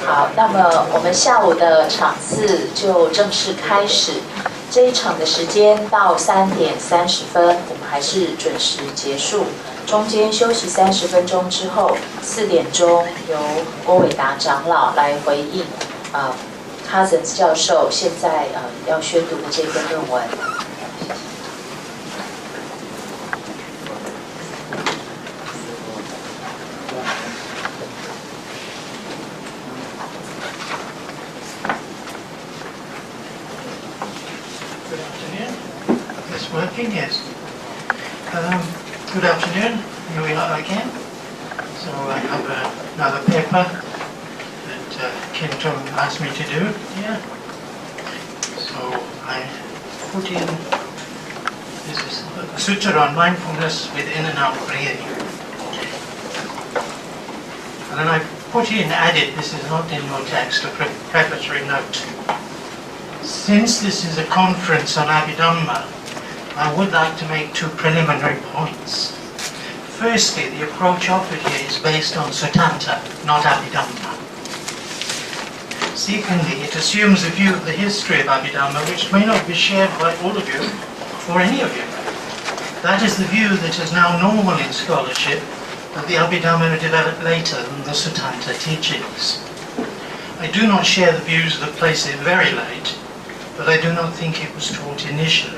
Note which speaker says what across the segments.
Speaker 1: 好，那么我们下午的场次就正式开始。这一场的时间到3点30分，我们还是准时结束。中间休息30分钟之后，4点钟由郭伟达长老来回应Cousins 教授现在要宣读的这篇论文。
Speaker 2: Working, yes. Good afternoon. Here we are again. So I have another paper that Kim Tong asked me to do here. So I put in, this is a sutra on mindfulness with in and out breathing. And then I put in, added, this is not in your text, a preparatory note. Since this is a conference on Abhidhamma, I would like to make 2 preliminary points. Firstly, the approach offered here is based on Sutanta, not Abhidhamma. Secondly, it assumes a view of the history of Abhidhamma which may not be shared by all of you, or any of you. That is the view that is now normal in scholarship, that the Abhidhamma developed later than the Sutanta teachings. I do not share the views that place it very late, but I do not think it was taught initially.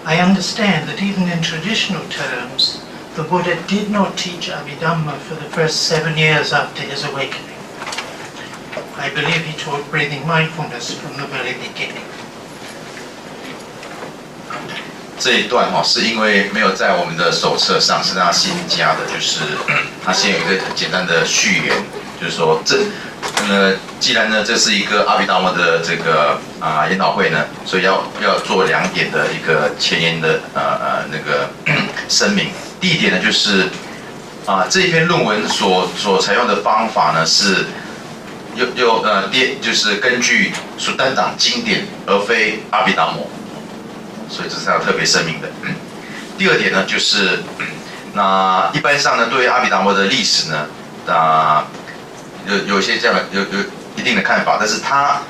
Speaker 2: I understand that even in traditional terms, the Buddha did not teach Abhidhamma for the first 7 years after his awakening. I believe he taught breathing mindfulness from the very beginning.
Speaker 3: 这一段是因为没有在我们的手册上，是他新加的，就是他先有一个很简单的序言，就是说既然呢这是一个阿毗达摩的这个研讨会呢，所以要做2点的一个前言的那个声明。第一点呢就是这一篇论文所采用的方法呢是就是根据苏丹党经典，而非阿毗达摩，所以这是要特别声明的。第二点呢就是那一般上呢对阿毗达摩的历史呢有一些这样的有一定的看法，但是他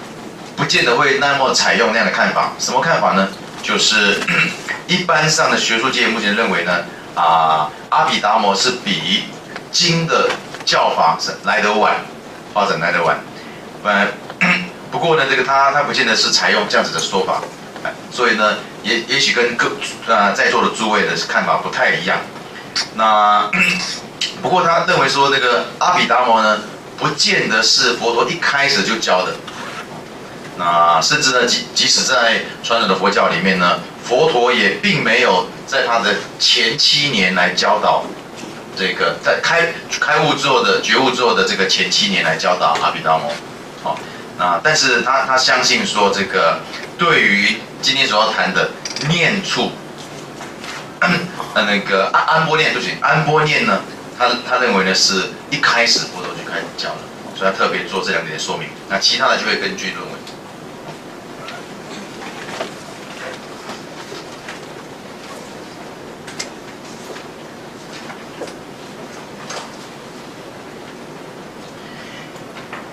Speaker 3: 不见得会那么采用那样的看法。什么看法呢？就是一般上的学术界目前认为呢，阿毗达摩是比经的教法来得晚，发展来得晚。不过呢，这个他不见得是采用这样子的说法，所以呢，也许跟在座的诸位的看法不太一样。那不过他认为说，这个阿毗达摩呢，不见得是佛陀一开始就教的。那甚至呢，即使在传统的佛教里面呢，佛陀也并没有在他的前7年来教导这个，在开悟之后的觉悟之后的这个前7年来教导阿毗达摩。好，那但是他相信说，这个对于今天所要谈的念处，那个安波念，对不起，安波念呢，他认为呢是一开始佛陀就开始教了，所以他特别做这2点的说明。那其他的就会根据论文。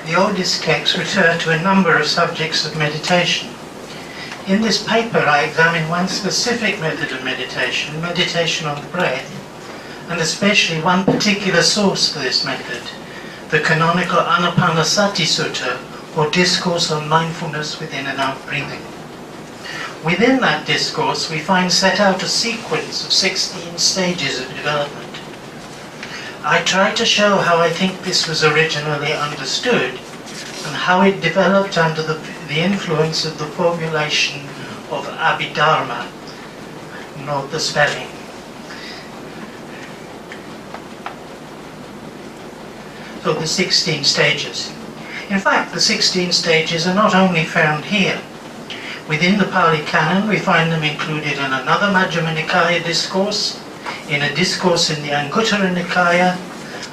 Speaker 2: The oldest texts refer to a number of subjects of meditation. In this paper, I examine one specific method of meditation, meditation on the breath, and especially one particular source for this method, the canonical Anapanasati Sutta, or Discourse on Mindfulness within and out breathing. Within that discourse, we find set out a sequence of 16 stages of development. I try to show how I think this was originally understood and how it developed under the influence of the formulation of Abhidharma. Note the spelling. So the 16 stages. In fact, the 16 stages are not only found here. Within the Pali Canon, we find them included in another Majjhima Nikaya discourse, in a discourse in the Anguttara Nikaya,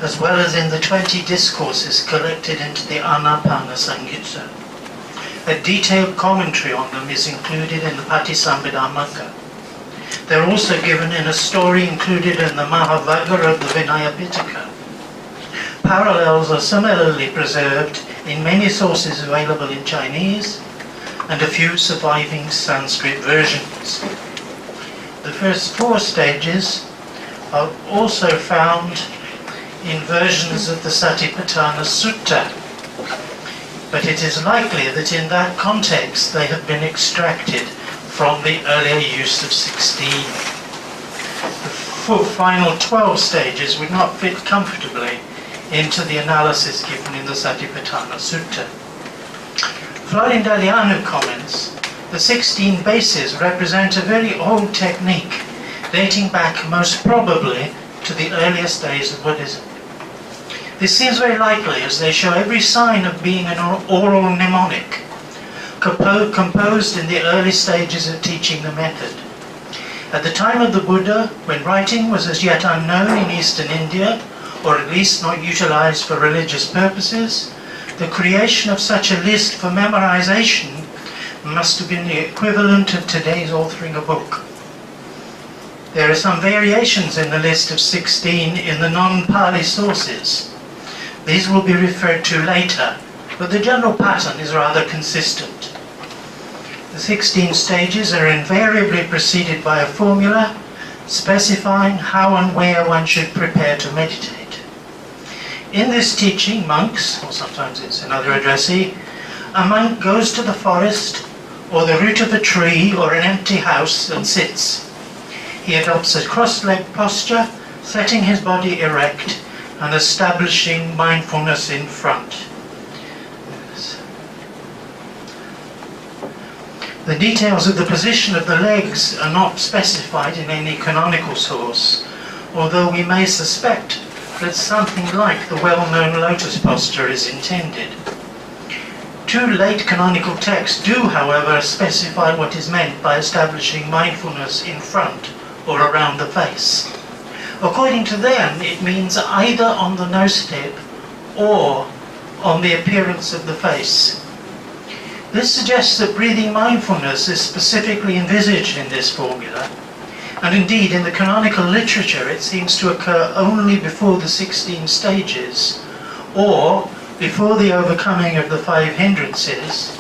Speaker 2: as well as in the 20 discourses collected into the Anapana Samyutta. A detailed commentary on them is included in the Patisambhidamagga. They're also given in a story included in the Mahavagga of the Vinaya Pitaka. parallels are similarly preserved in many sources available in Chinese and a few surviving Sanskrit versions. The first 4 stages are also found in versions of the Satipatthana Sutta, but it is likely that in that context they have been extracted from the earlier use of 16. The final 12 stages would not fit comfortably into the analysis given in the Satipatthana Sutta. Florindaliano comments, the 16 bases represent a very old technique, dating back most probably to the earliest days of Buddhism. This seems very likely, as they show every sign of being an oral mnemonic, composed in the early stages of teaching the method. At the time of the Buddha, when writing was as yet unknown in Eastern India, or at least not utilized for religious purposes, the creation of such a list for memorization must have been the equivalent of today's authoring a book. There are some variations in the list of 16 in the non-Pali sources. These will be referred to later, but the general pattern is rather consistent. The 16 stages are invariably preceded by a formula specifying how and where one should prepare to meditate. In this teaching, monks, or sometimes it's another addressee, a monk goes to the forest or the root of a tree or an empty house and sits. He adopts a cross-legged posture, setting his body erect and establishing mindfulness in front. The details of the position of the legs are not specified in any canonical source, although we may suspect that something like the well-known lotus posture is intended. 2 late canonical texts do, however, specify what is meant by establishing mindfulness in front or around the face. According to them, it means either on the nose tip or on the appearance of the face. This suggests that breathing mindfulness is specifically envisaged in this formula, and indeed in the canonical literature it seems to occur only before the 16 stages, or before the overcoming of the 5 hindrances,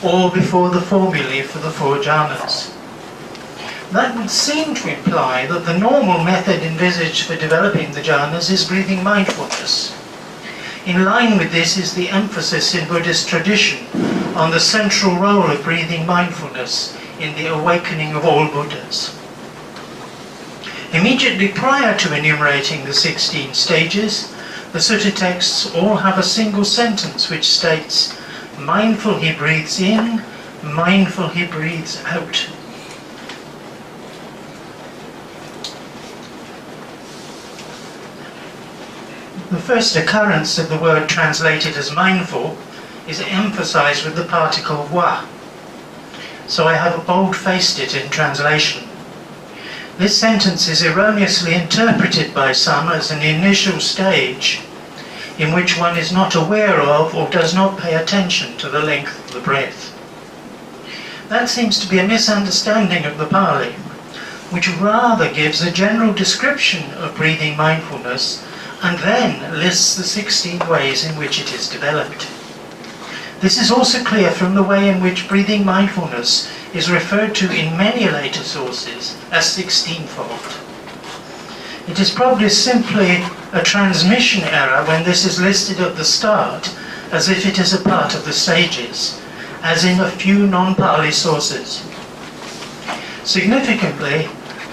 Speaker 2: or before the formulae for the 4 jhanas. That would seem to imply that the normal method envisaged for developing the jhanas is breathing mindfulness. In line with this is the emphasis in Buddhist tradition on the central role of breathing mindfulness in the awakening of all Buddhas. Immediately prior to enumerating the 16 stages, the sutta texts all have a single sentence which states, "Mindful he breathes in, mindful he breathes out." The first occurrence of the word translated as mindful is emphasized with the particle wa, so I have bold-faced it in translation. This sentence is erroneously interpreted by some as an initial stage in which one is not aware of or does not pay attention to the length of the breath. That seems to be a misunderstanding of the Pali, which rather gives a general description of breathing mindfulness and then lists the 16 ways in which it is developed. This is also clear from the way in which breathing mindfulness is referred to in many later sources as 16-fold. It is probably simply a transmission error when this is listed at the start as if it is a part of the stages, as in a few non-Pali sources. Significantly,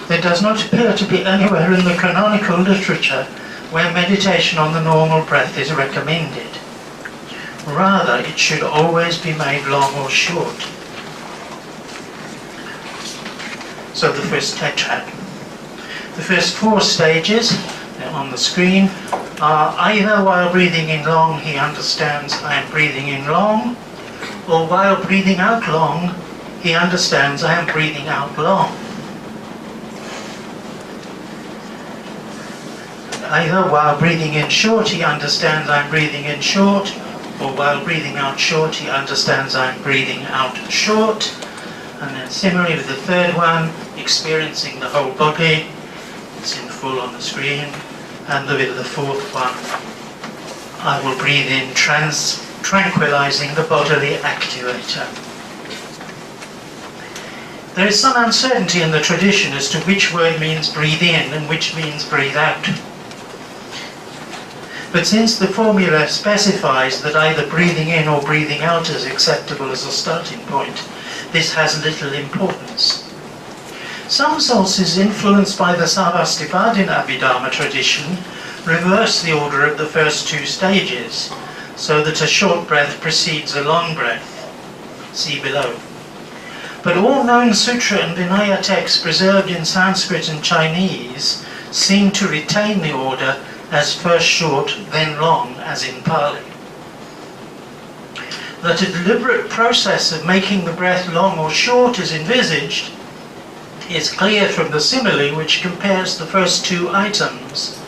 Speaker 2: there does not appear to be anywhere in the canonical literature where meditation on the normal breath is recommended. Rather, it should always be made long or short. So the first tetrad. The first 4 stages on the screen are either while breathing in long he understands I am breathing in long, or while breathing out long he understands I am breathing out long. Either while breathing in short he understands I'm breathing in short, or while breathing out short he understands I'm breathing out short. And then similarly with the third one, experiencing the whole body, it's in full on the screen. And with the fourth one, I will breathe in, tranquilizing the bodily activator. There is some uncertainty in the tradition as to which word means breathe in and which means breathe out. But since the formula specifies that either breathing in or breathing out is acceptable as a starting point, this has little importance. Some sources influenced by the Sarvastivadin Abhidharma tradition reverse the order of the first two stages, so that a short breath precedes a long breath. See below. But all known sutra and Vinaya texts preserved in Sanskrit and Chinese seem to retain the order as first short, then long, as in Pali. That a deliberate process of making the breath long or short is envisaged is clear from the simile which compares the first two items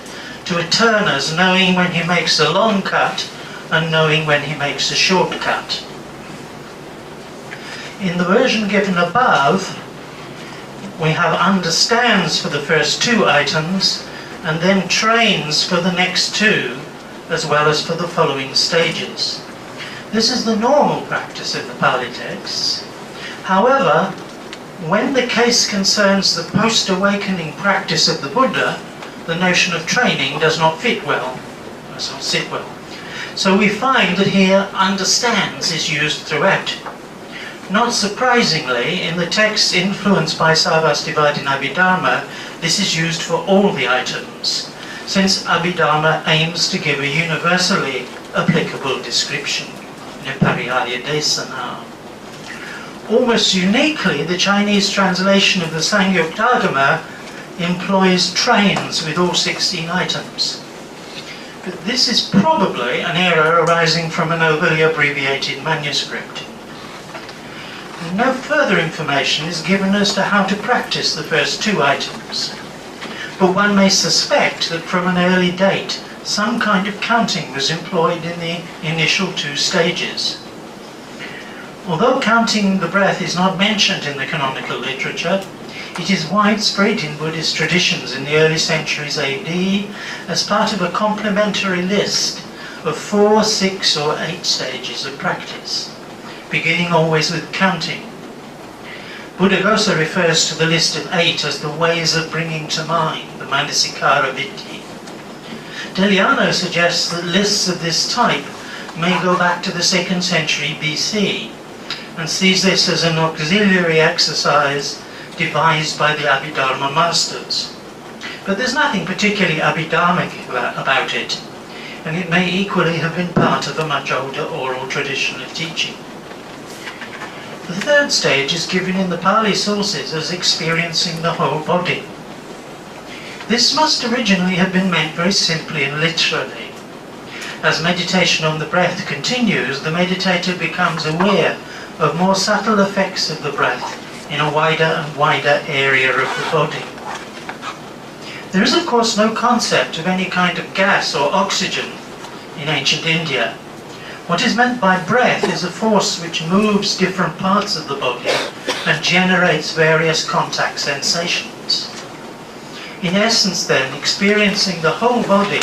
Speaker 2: to a turner's knowing when he makes a long cut and knowing when he makes a short cut. In the version given above, we have understands for the first two items and then trains for the next two, as well as for the following stages. This is the normal practice in the Pali texts. However, when the case concerns the post-awakening practice of the Buddha, the notion of training does not fit well, does not sit well. So we find that here understands is used throughout. Not surprisingly, in the texts influenced by Sarvastivadin Abhidharma, this is used for all the items, since Abhidharma aims to give a universally applicable description. Nepariyaya Desana. Almost uniquely, the Chinese translation of the Sangyuktagama employs trains with all 16 items. But this is probably an error arising from an overly abbreviated manuscript. No further information is given as to how to practice the first two items, but one may suspect that from an early date some kind of counting was employed in the initial two stages. Although counting the breath is not mentioned in the canonical literature, it is widespread in Buddhist traditions in the early centuries AD as part of a complementary list of 4, 6 or 8 stages of practice, beginning always with counting. Buddhaghosa refers to the list of 8 as the ways of bringing to mind, the Manasikara Vitti. Deliano suggests that lists of this type may go back to the 2nd century BC, and sees this as an auxiliary exercise devised by the Abhidharma masters. But there's nothing particularly Abhidharmic about it, and it may equally have been part of a much older oral tradition of teaching. The third stage is given in the Pali sources as experiencing the whole body. This must originally have been meant very simply and literally. As meditation on the breath continues, the meditator becomes aware of more subtle effects of the breath in a wider and wider area of the body. There is of course no concept of any kind of gas or oxygen in ancient India. What is meant by breath is a force which moves different parts of the body and generates various contact sensations. In essence then, experiencing the whole body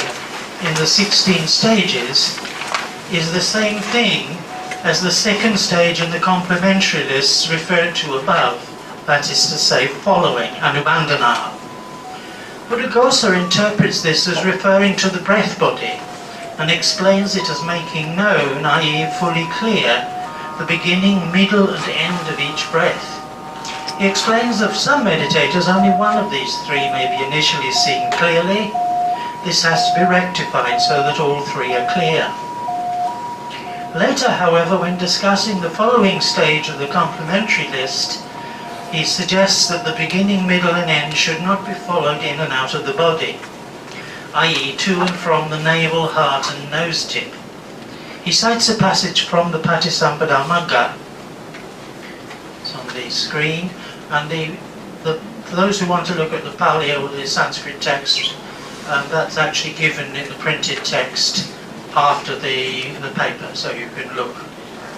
Speaker 2: in the 16 stages is the same thing as the 2nd stage in the complementary lists referred to above, that is to say, following, Anubandhana. Buddhaghosa interprets this as referring to the breath body, and explains it as making known, i.e. fully clear, the beginning, middle and end of each breath. He explains that for some meditators only one of these 3 may be initially seen clearly. This has to be rectified so that all 3 are clear. Later, however, when discussing the following stage of the complementary list, he suggests that the beginning, middle and end should not be followed in and out of the body, i.e. to and from the navel, heart and nose tip. He cites a passage from the Patisampada Magga. It's on the screen, and for those who want to look at the Pali or the Sanskrit text, that's actually given in the printed text after the paper, so you can look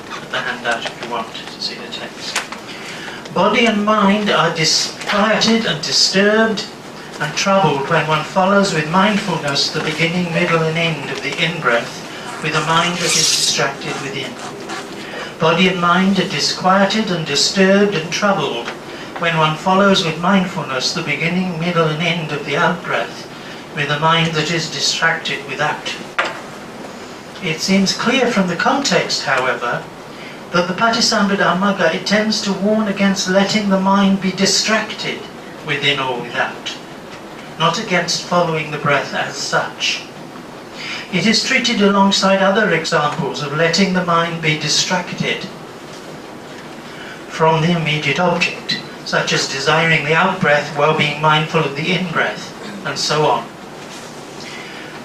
Speaker 2: at the handout if you want to see the text. Body and mind are disquieted and disturbed and troubled when one follows with mindfulness the beginning, middle and end of the in-breath with a mind that is distracted within. Body and mind are disquieted and disturbed and troubled when one follows with mindfulness the beginning, middle and end of the out-breath with a mind that is distracted without. It seems clear from the context, however, that the Patisambhidamagga intends to warn against letting the mind be distracted within or without, not against following the breath as such. It is treated alongside other examples of letting the mind be distracted from the immediate object, such as desiring the out-breath while being mindful of the in-breath, and so on.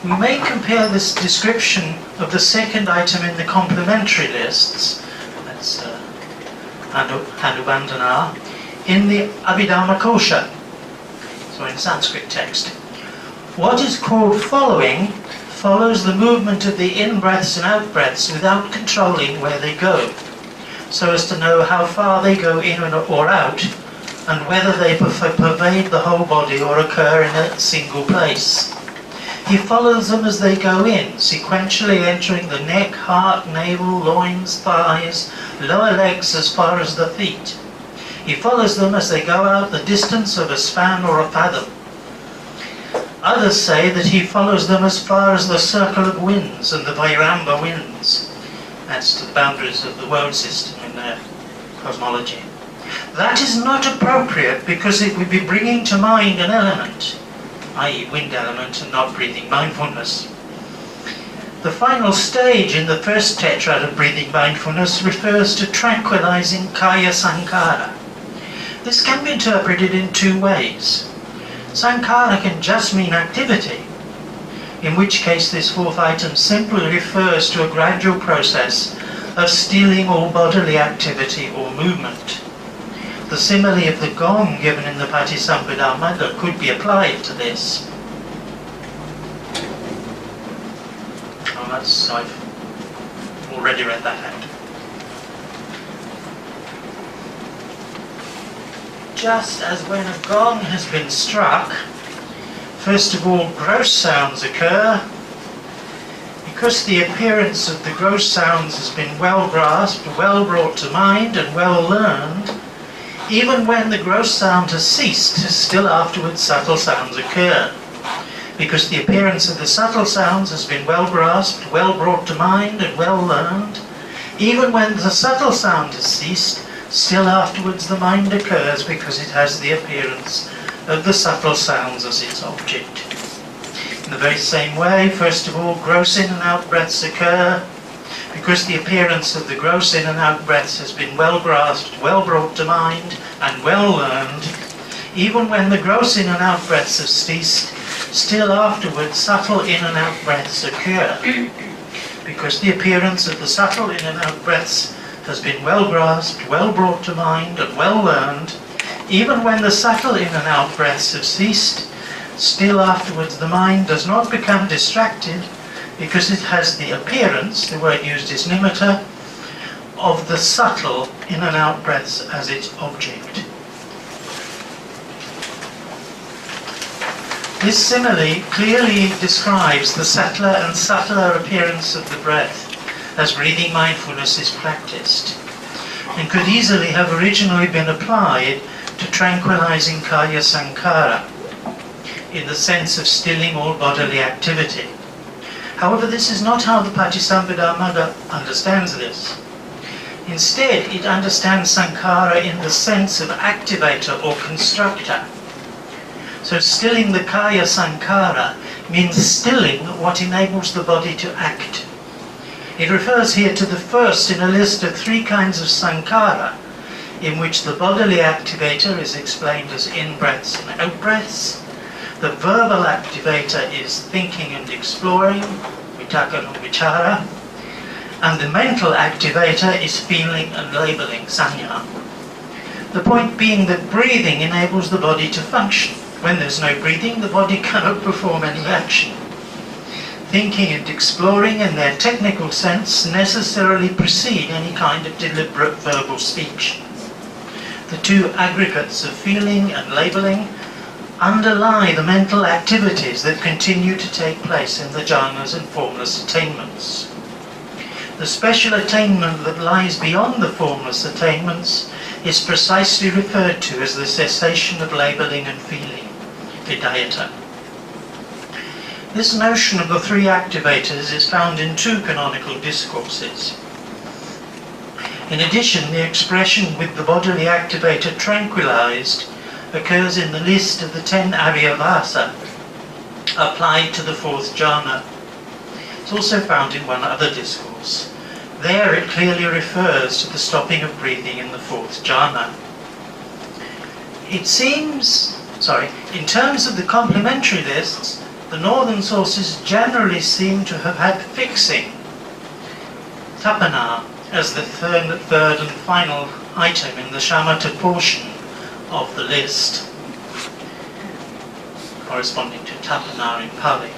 Speaker 2: We may compare this description of the second item in the complementary lists, that's Hanubandhana, in the Abhidhamma Kosha, so in Sanskrit text. What is called following follows the movement of the in-breaths and out-breaths without controlling where they go, so as to know how far they go in or out, and whether they pervade the whole body or occur in a single place. He follows them as they go in, sequentially entering the neck, heart, navel, loins, thighs, lower legs as far as the feet. He follows them as they go out the distance of a span or a fathom. Others say that he follows them as far as the circle of winds and the Vairamba winds. That's the boundaries of the world system in their cosmology. That is not appropriate because it would be bringing to mind an element, i.e. wind element, and not breathing mindfulness. The final stage in the first tetrad of breathing mindfulness refers to tranquilizing kaya sankhara. This can be interpreted in two ways. Sankhara can just mean activity, in which case this fourth item simply refers to a gradual process of stilling all bodily activity or movement. The simile of the gong given in the Patisambhidamagga could be applied to this. I've already read that out. Just as when a gong has been struck, first of all gross sounds occur. Because the appearance of the gross sounds has been well grasped, well brought to mind and well learned, even when the gross sound has ceased, still afterwards subtle sounds occur. Because the appearance of the subtle sounds has been well grasped, well brought to mind and well learned, even when the subtle sound has ceased, still afterwards the mind occurs because it has the appearance of the subtle sounds as its object. In the very same way, first of all, gross in and out breaths occur. Because the appearance of the gross in and out breaths has been well grasped, well brought to mind, and well learned, even when the gross in and out breaths have ceased, still afterwards subtle in and out breaths occur. Because the appearance of the subtle in and out breaths has been well grasped, well brought to mind, and well learned, even when the subtle in and out breaths have ceased, still afterwards the mind does not become distracted, because it has the appearance, the word used is nimitta, of the subtle in and out breaths as its object. This simile clearly describes the subtler and subtler appearance of the breath as breathing mindfulness is practiced, and could easily have originally been applied to tranquilizing kaya sankhara, in the sense of stilling all bodily activity. However, this is not how the Patisambhidamagga understands this. Instead, it understands sankhara in the sense of activator or constructor. So stilling the kaya sankhara means stilling what enables the body to act. It refers here to the first in a list of three kinds of sankhara, in which the bodily activator is explained as in-breaths and out-breaths. The verbal activator is thinking and exploring, vitaka and vichara, and the mental activator is feeling and labeling, sanya. The point being that breathing enables the body to function. When there's no breathing, the body cannot perform any action. Thinking and exploring, in their technical sense, necessarily precede any kind of deliberate verbal speech. The two aggregates of feeling and labeling underlie the mental activities that continue to take place in the jhanas and formless attainments. The special attainment that lies beyond the formless attainments is precisely referred to as the cessation of labeling and feeling, Vedayata. This notion of the three activators is found in two canonical discourses. In addition, the expression "with the bodily activator tranquilized" occurs in the list of the 10 Avyavasa applied to the fourth jhana. It's also found in one other discourse. There it clearly refers to the stopping of breathing in the fourth jhana. It seems, in terms of the complementary lists, the northern sources generally seem to have had fixing, tapana, as the third and final item in the shamatha portion of the list, corresponding to tapana in Pali.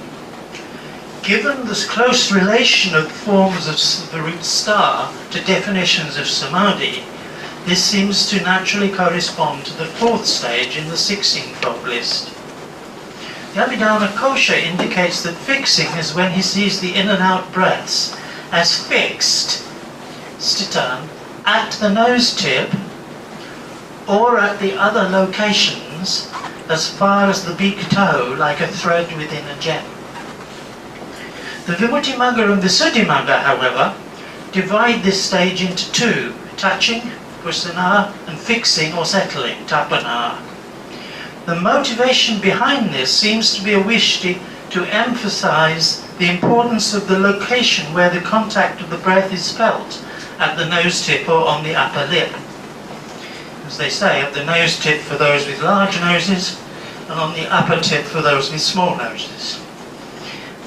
Speaker 2: Given this close relation of forms of the root star to definitions of samadhi, this seems to naturally correspond to the fourth stage in the 16-fold list. The Abhidharma Kosha indicates that fixing is when he sees the in and out breaths as fixed, stitan, at the nose tip or at the other locations as far as the big toe, like a thread within a gem. The Vimuttimagga and Visuddhimagga, however, divide this stage into two: touching, prasana, and fixing or settling, tapana. The motivation behind this seems to be a wish to emphasize the importance of the location where the contact of the breath is felt, at the nose tip or on the upper lip. As they say, at the nose tip for those with large noses, and on the upper tip for those with small noses.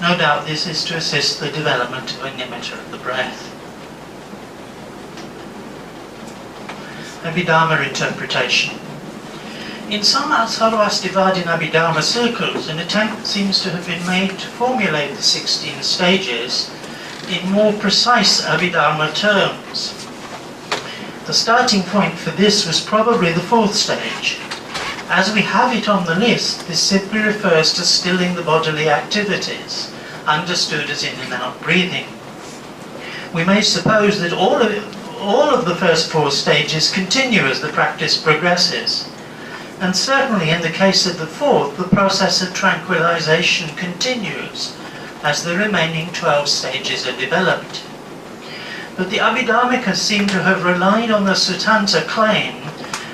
Speaker 2: No doubt this is to assist the development of a nimitta of the breath. Abhidharma interpretation. In some Sarvastivadin Abhidharma circles, an attempt seems to have been made to formulate the 16 stages in more precise Abhidharma terms. The starting point for this was probably the fourth stage. As we have it on the list, this simply refers to stilling the bodily activities, understood as in and out breathing. We may suppose that all of the first four stages continue as the practice progresses. And certainly in the case of the fourth, the process of tranquilization continues as the remaining 12 stages are developed. But the Abhidharmikas seem to have relied on the Suttanta claim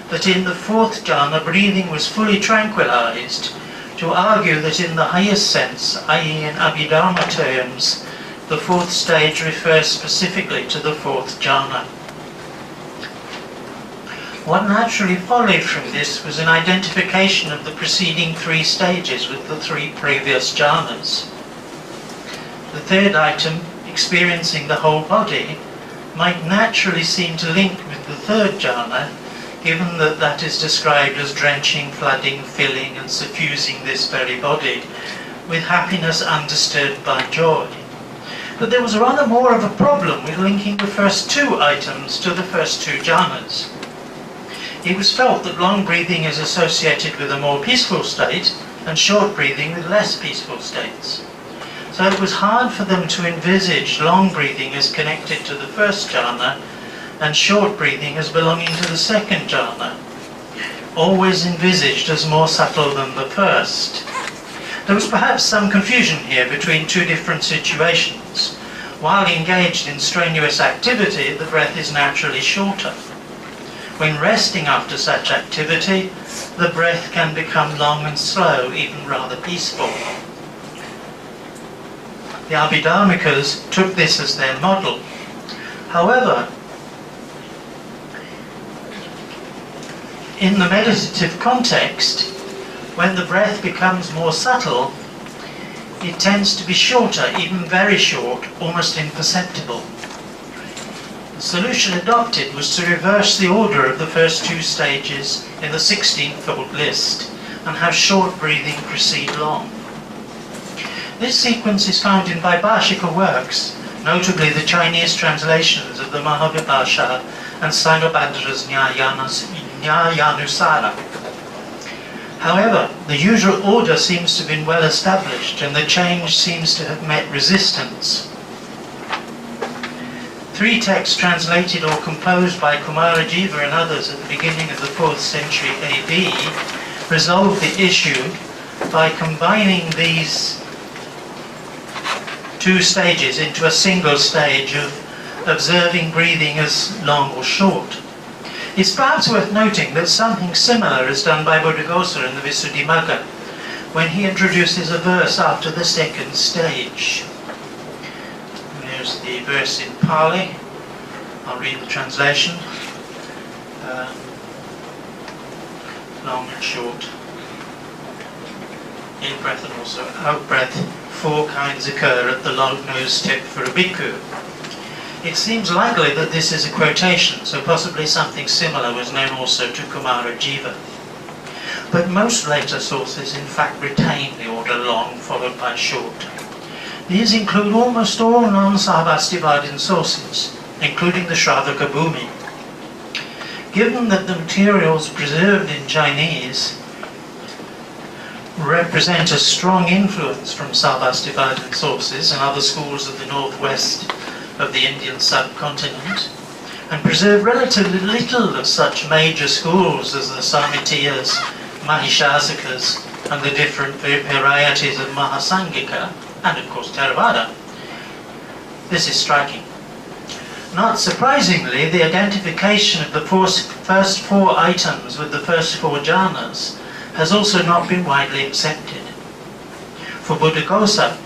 Speaker 2: that in the fourth jhana breathing was fully tranquilized to argue that in the highest sense, i.e. in Abhidharma terms, the fourth stage refers specifically to the fourth jhana. What naturally followed from this was an identification of the preceding three stages with the three previous jhanas. The third item, experiencing the whole body, might naturally seem to link with the third jhana, given that that is described as drenching, flooding, filling and suffusing this very body, with happiness undisturbed by joy. But there was rather more of a problem with linking the first two items to the first two jhanas. It was felt that long breathing is associated with a more peaceful state, and short breathing with less peaceful states. So it was hard for them to envisage long breathing as connected to the first jhana, and short breathing as belonging to the second jhana, always envisaged as more subtle than the first. There was perhaps some confusion here between two different situations. While engaged in strenuous activity, the breath is naturally shorter. When resting after such activity, the breath can become long and slow, even rather peaceful. The Abhidharmikas took this as their model. However, in the meditative context, when the breath becomes more subtle, it tends to be shorter, even very short, almost imperceptible. The solution adopted was to reverse the order of the first two stages in the 16-fold list and have short breathing precede long. This sequence is found in Vaibhashika works, notably the Chinese translations of the Mahavibhasha and Sanghabhadra's Nyayanusara. However, the usual order seems to have been well established and the change seems to have met resistance. 3 texts translated or composed by Kumarajiva and others at the beginning of the 4th century AD resolved the issue by combining these 2 stages into a single stage of observing breathing as long or short. It's perhaps worth noting that something similar is done by Buddhaghosa in the Visuddhimagga, when he introduces a verse after the 2nd stage. There's the verse in Pali. I'll read the translation. Long and short. In breath and also out breath, 4 kinds occur at the long nose tip for a bhikkhu. It seems likely that this is a quotation, so possibly something similar was known also to Kumarajiva. But most later sources in fact retain the order long followed by short. These include almost all non-Sarvastivadin sources, including the Shravaka Bhumi. Given that the materials preserved in Chinese represent a strong influence from Sarvastivadin sources and other schools of the northwest of the Indian subcontinent, and preserve relatively little of such major schools as the Samitiyas, Mahishasakas, and the different varieties of Mahasangika, and of course Theravada. This is striking. Not surprisingly, the identification of the first 4 items with the first 4 jhanas has also not been widely accepted. For Buddhaghosa,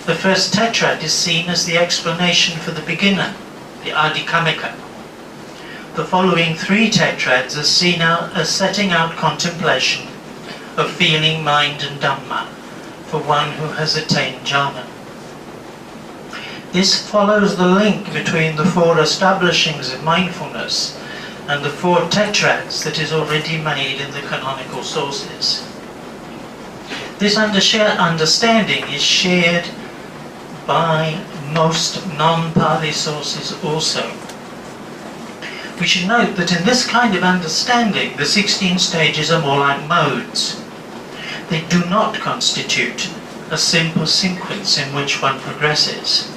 Speaker 2: the first tetrad is seen as the explanation for the beginner, the Adikamika. The following 3 tetrads are seen as setting out contemplation of feeling, mind and Dhamma for one who has attained jhana. This follows the link between the 4 establishings of mindfulness and the 4 tetrads that is already made in the canonical sources. This understanding is shared by most non-Pali sources also. We should note that in this kind of understanding, the 16 stages are more like modes. They do not constitute a simple sequence in which one progresses.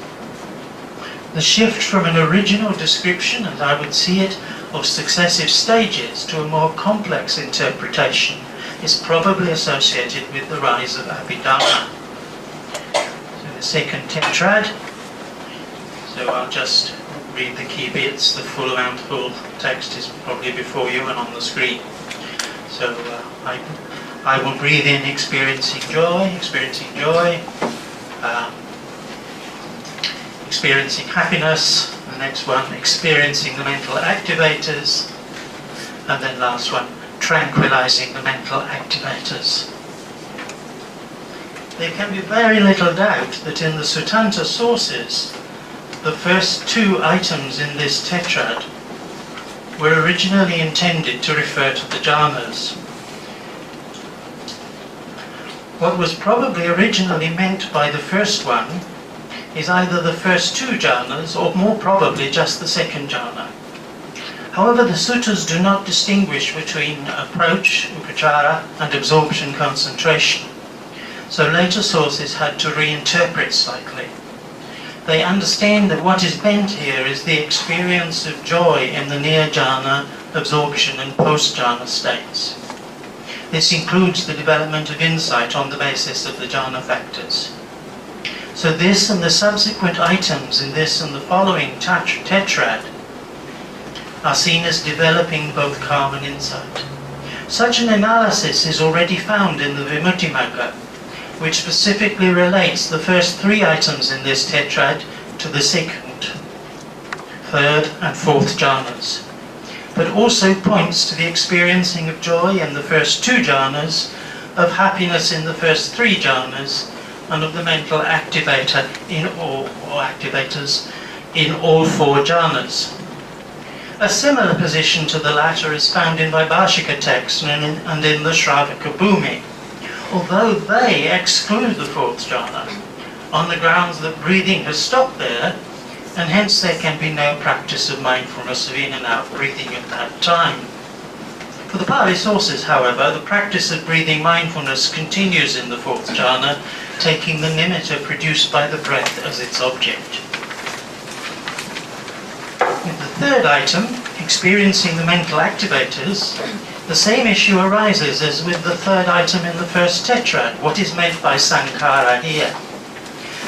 Speaker 2: The shift from an original description, as I would see it, of successive stages to a more complex interpretation is probably associated with the rise of Abhidhamma. So the second tetrad, so I'll just read the key bits. The full text is probably before you and on the screen. So I will breathe in experiencing joy, experiencing happiness. The next one, experiencing the mental activators. And then last one, tranquilizing the mental activators. There can be very little doubt that in the Suttanta sources, the first 2 items in this tetrad were originally intended to refer to the jhanas. What was probably originally meant by the first one is either the first 2 jhanas or more probably just the 2nd jhana. However, the suttas do not distinguish between approach, upachara, and absorption concentration. So later sources had to reinterpret slightly. They understand that what is meant here is the experience of joy in the near jhana, absorption and post-jhana states. This includes the development of insight on the basis of the jhana factors. So this and the subsequent items in this and the following tetrad are seen as developing both calm and insight. Such an analysis is already found in the Vimuttimagga, which specifically relates the first 3 items in this tetrad to the 2nd, 3rd and 4th jhanas, but also points to the experiencing of joy in the first 2 jhanas, of happiness in the first 3 jhanas, and of the mental activator activators in all 4 jhanas. A similar position to the latter is found in Vaibhashika texts and in the Shravaka Bhumi, although they exclude the 4th jhana on the grounds that breathing has stopped there, and hence there can be no practice of mindfulness of in and out breathing at that time. For the Pali sources, however, the practice of breathing mindfulness continues in the 4th jhana, taking the nimitta produced by the breath as its object. third item, experiencing the mental activators, the same issue arises as with the third item in the first tetrad. What is meant by sankhara here?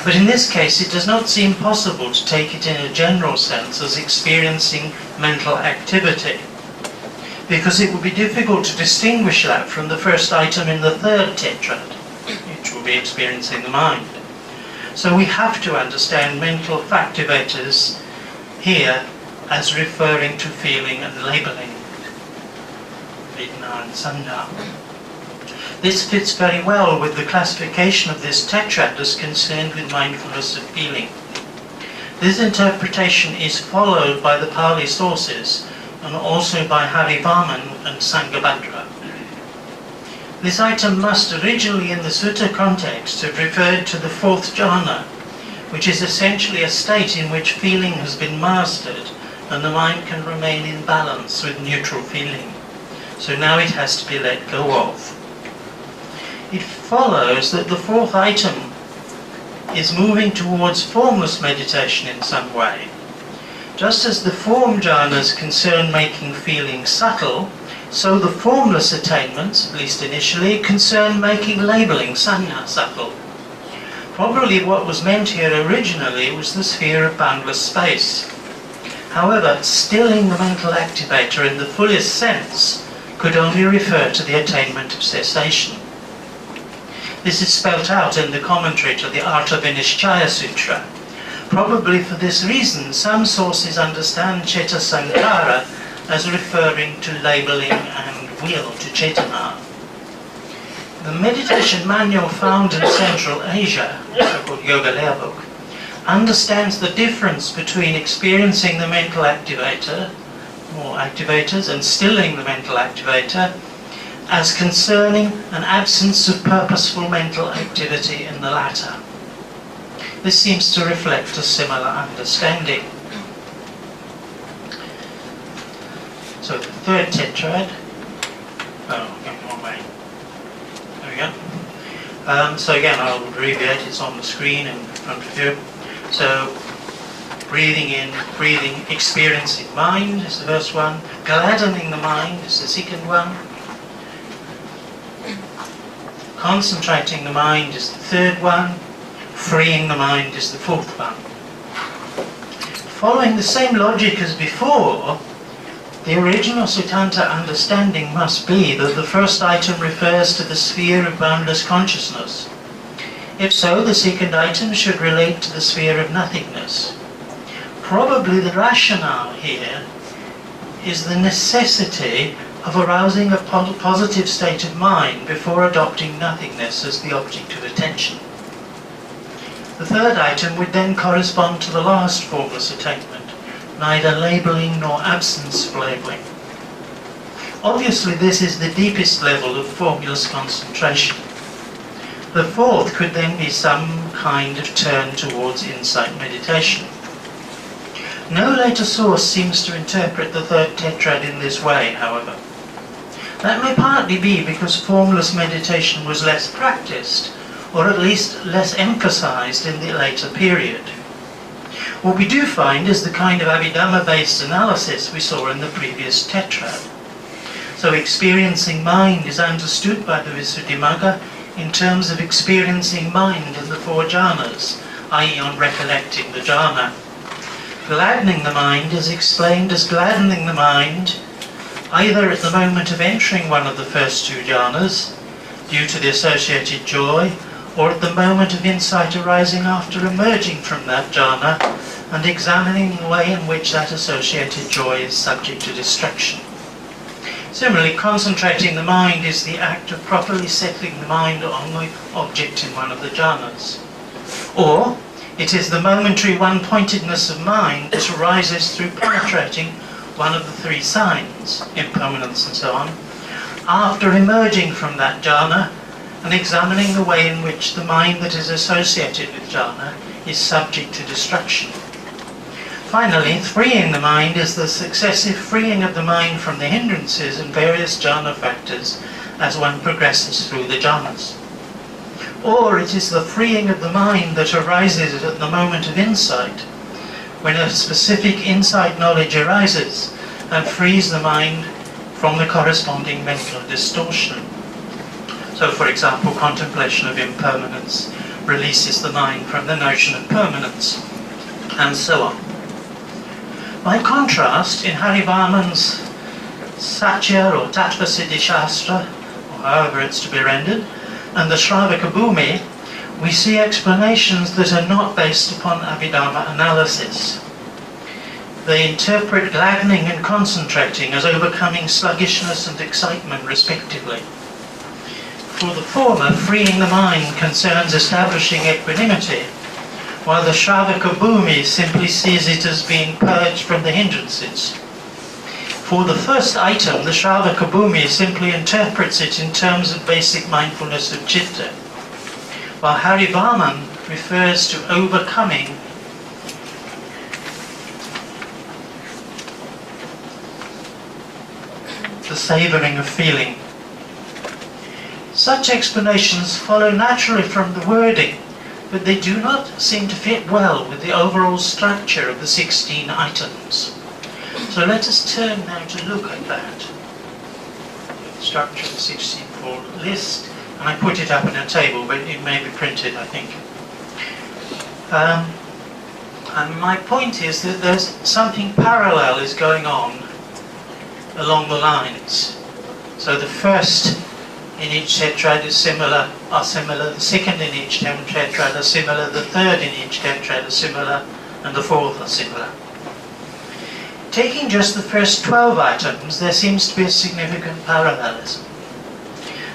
Speaker 2: But in this case, it does not seem possible to take it in a general sense as experiencing mental activity, because it would be difficult to distinguish that from the first item in the third tetrad, which will be experiencing the mind. So we have to understand mental activators here as referring to feeling and labeling. Vedana and Sandha. This fits very well with the classification of this tetrad as concerned with mindfulness of feeling. This interpretation is followed by the Pali sources and also by Harivarman and Sanghabhadra. This item must originally in the sutta context have referred to the fourth jhana, which is essentially a state in which feeling has been mastered and the mind can remain in balance with neutral feeling. So now it has to be let go of. It follows that the fourth item is moving towards formless meditation in some way. Just as the form jhanas concern making feeling subtle, so the formless attainments, at least initially, concern making labeling sanya subtle. Probably what was meant here originally was the sphere of boundless space. However, stilling the mental activator in the fullest sense could only refer to the attainment of cessation. This is spelt out in the commentary to the Artha Vinishchaya Sutra. Probably for this reason, some sources understand Chitta Sankhara as referring to labeling and will, to Chetana. The meditation manual found in Central Asia, the so-called Yoga Layer book, understands the difference between experiencing the mental activator, or activators, and stilling the mental activator, as concerning an absence of purposeful mental activity in the latter. This seems to reflect a similar understanding. So the third tetrad, one way. There we go. So again, I'll abbreviate, it's on the screen in front of you. So breathing in, breathing, experiencing mind is the first one. Gladdening the mind is the second one. Concentrating the mind is the third one. Freeing the mind is the fourth one. Following the same logic as before, the original Siddhanta understanding must be that the first item refers to the sphere of boundless consciousness. If so, the second item should relate to the sphere of nothingness. Probably the rationale here is the necessity of arousing a positive state of mind before adopting nothingness as the object of attention. The third item would then correspond to the last formless attainment, neither labeling nor absence of labeling. Obviously, this is the deepest level of formless concentration. The fourth could then be some kind of turn towards insight meditation. No later source seems to interpret the third tetrad in this way, however. That may partly be because formless meditation was less practiced, or at least less emphasized in the later period. What we do find is the kind of Abhidhamma-based analysis we saw in the previous tetrad. So experiencing mind is understood by the Visuddhimagga in terms of experiencing mind in the four jhanas, i.e. on recollecting the jhana. Gladdening the mind is explained as gladdening the mind either at the moment of entering one of the first two jhanas, due to the associated joy, or at the moment of insight arising after emerging from that jhana and examining the way in which that associated joy is subject to destruction. Similarly, concentrating the mind is the act of properly settling the mind on the object in one of the jhanas. Or, it is the momentary one-pointedness of mind that arises through penetrating one of the three signs, impermanence and so on, after emerging from that jhana and examining the way in which the mind that is associated with jhana is subject to destruction. Finally, freeing the mind is the successive freeing of the mind from the hindrances and various jhana factors as one progresses through the jhanas. Or it is the freeing of the mind that arises at the moment of insight, when a specific insight knowledge arises and frees the mind from the corresponding mental distortion. So, for example, contemplation of impermanence releases the mind from the notion of permanence, and so on. By contrast, in Harivarman's Satya or Tattvasiddhi Shastra, or however it's to be rendered, and the Shravaka Bhumi, we see explanations that are not based upon Abhidharma analysis. They interpret gladdening and concentrating as overcoming sluggishness and excitement, respectively. For the former, freeing the mind concerns establishing equanimity, while the Shravaka Bhumi simply sees it as being purged from the hindrances. For the first item, the Shravaka Bhumi simply interprets it in terms of basic mindfulness of citta, while Harivarman refers to overcoming the savouring of feeling. Such explanations follow naturally from the wording, but they do not seem to fit well with the overall structure of the 16 items. So let us turn now to look at that. The structure of the 16-fold list, and I put it up in a table, but it may be printed, I think. And my point is that there's something parallel is going on along the lines. So the first in each tetrad are similar, the second in each tetrad are similar, the third in each tetrad are similar, and the fourth are similar. Taking just the first 12 items, there seems to be a significant parallelism.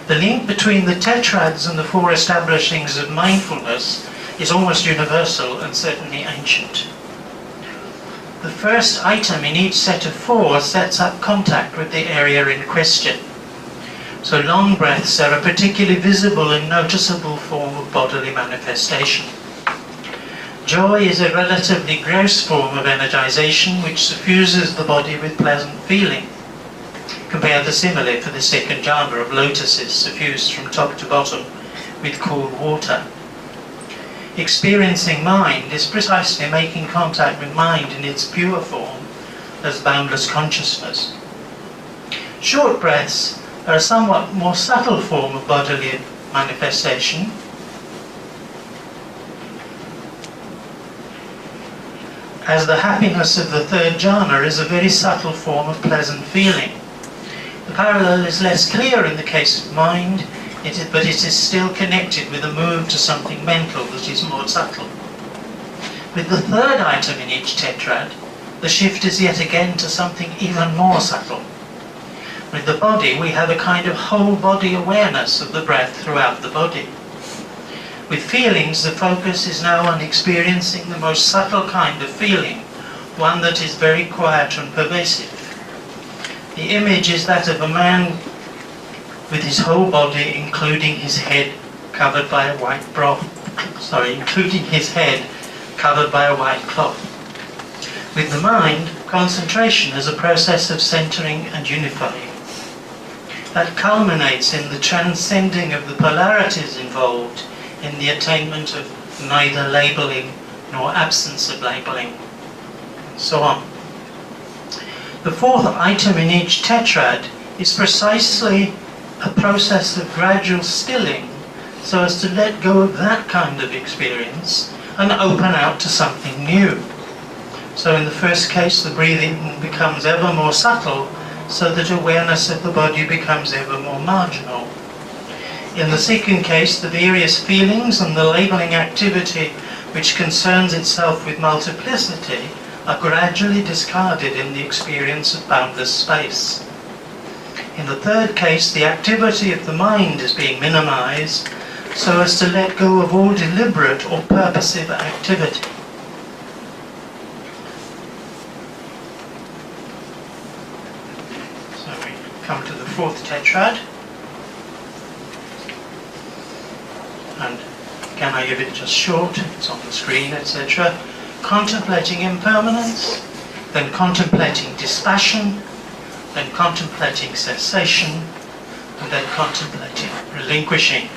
Speaker 2: The link between the tetrads and the four establishings of mindfulness is almost universal and certainly ancient. The first item in each set of four sets up contact with the area in question. So long breaths are a particularly visible and noticeable form of bodily manifestation. Joy is a relatively gross form of energization which suffuses the body with pleasant feeling. Compare the simile for the second jhana of lotuses suffused from top to bottom with cool water. Experiencing mind is precisely making contact with mind in its pure form as boundless consciousness. Short breaths are a somewhat more subtle form of bodily manifestation. As the happiness of the third jhana is a very subtle form of pleasant feeling. The parallel is less clear in the case of mind, but it is still connected with a move to something mental that is more subtle. With the third item in each tetrad, the shift is yet again to something even more subtle. With the body, we have a kind of whole body awareness of the breath throughout the body. With feelings, the focus is now on experiencing the most subtle kind of feeling, one that is very quiet and pervasive. The image is that of a man with his whole body, including his head, covered by a white cloth. With the mind, concentration is a process of centering and unifying. That culminates in the transcending of the polarities involved in the attainment of neither labeling nor absence of labeling, and so on. The fourth item in each tetrad is precisely a process of gradual stilling so as to let go of that kind of experience and open out to something new. So in the first case, the breathing becomes ever more subtle so that awareness of the body becomes ever more marginal. In the second case, the various feelings and the labeling activity which concerns itself with multiplicity are gradually discarded in the experience of boundless space. In the third case, the activity of the mind is being minimized so as to let go of all deliberate or purposive activity. So we come to the fourth tetrad. And can I give it just short? It's on the screen, etc. Contemplating impermanence, then contemplating dispassion, then contemplating cessation, and then contemplating relinquishing.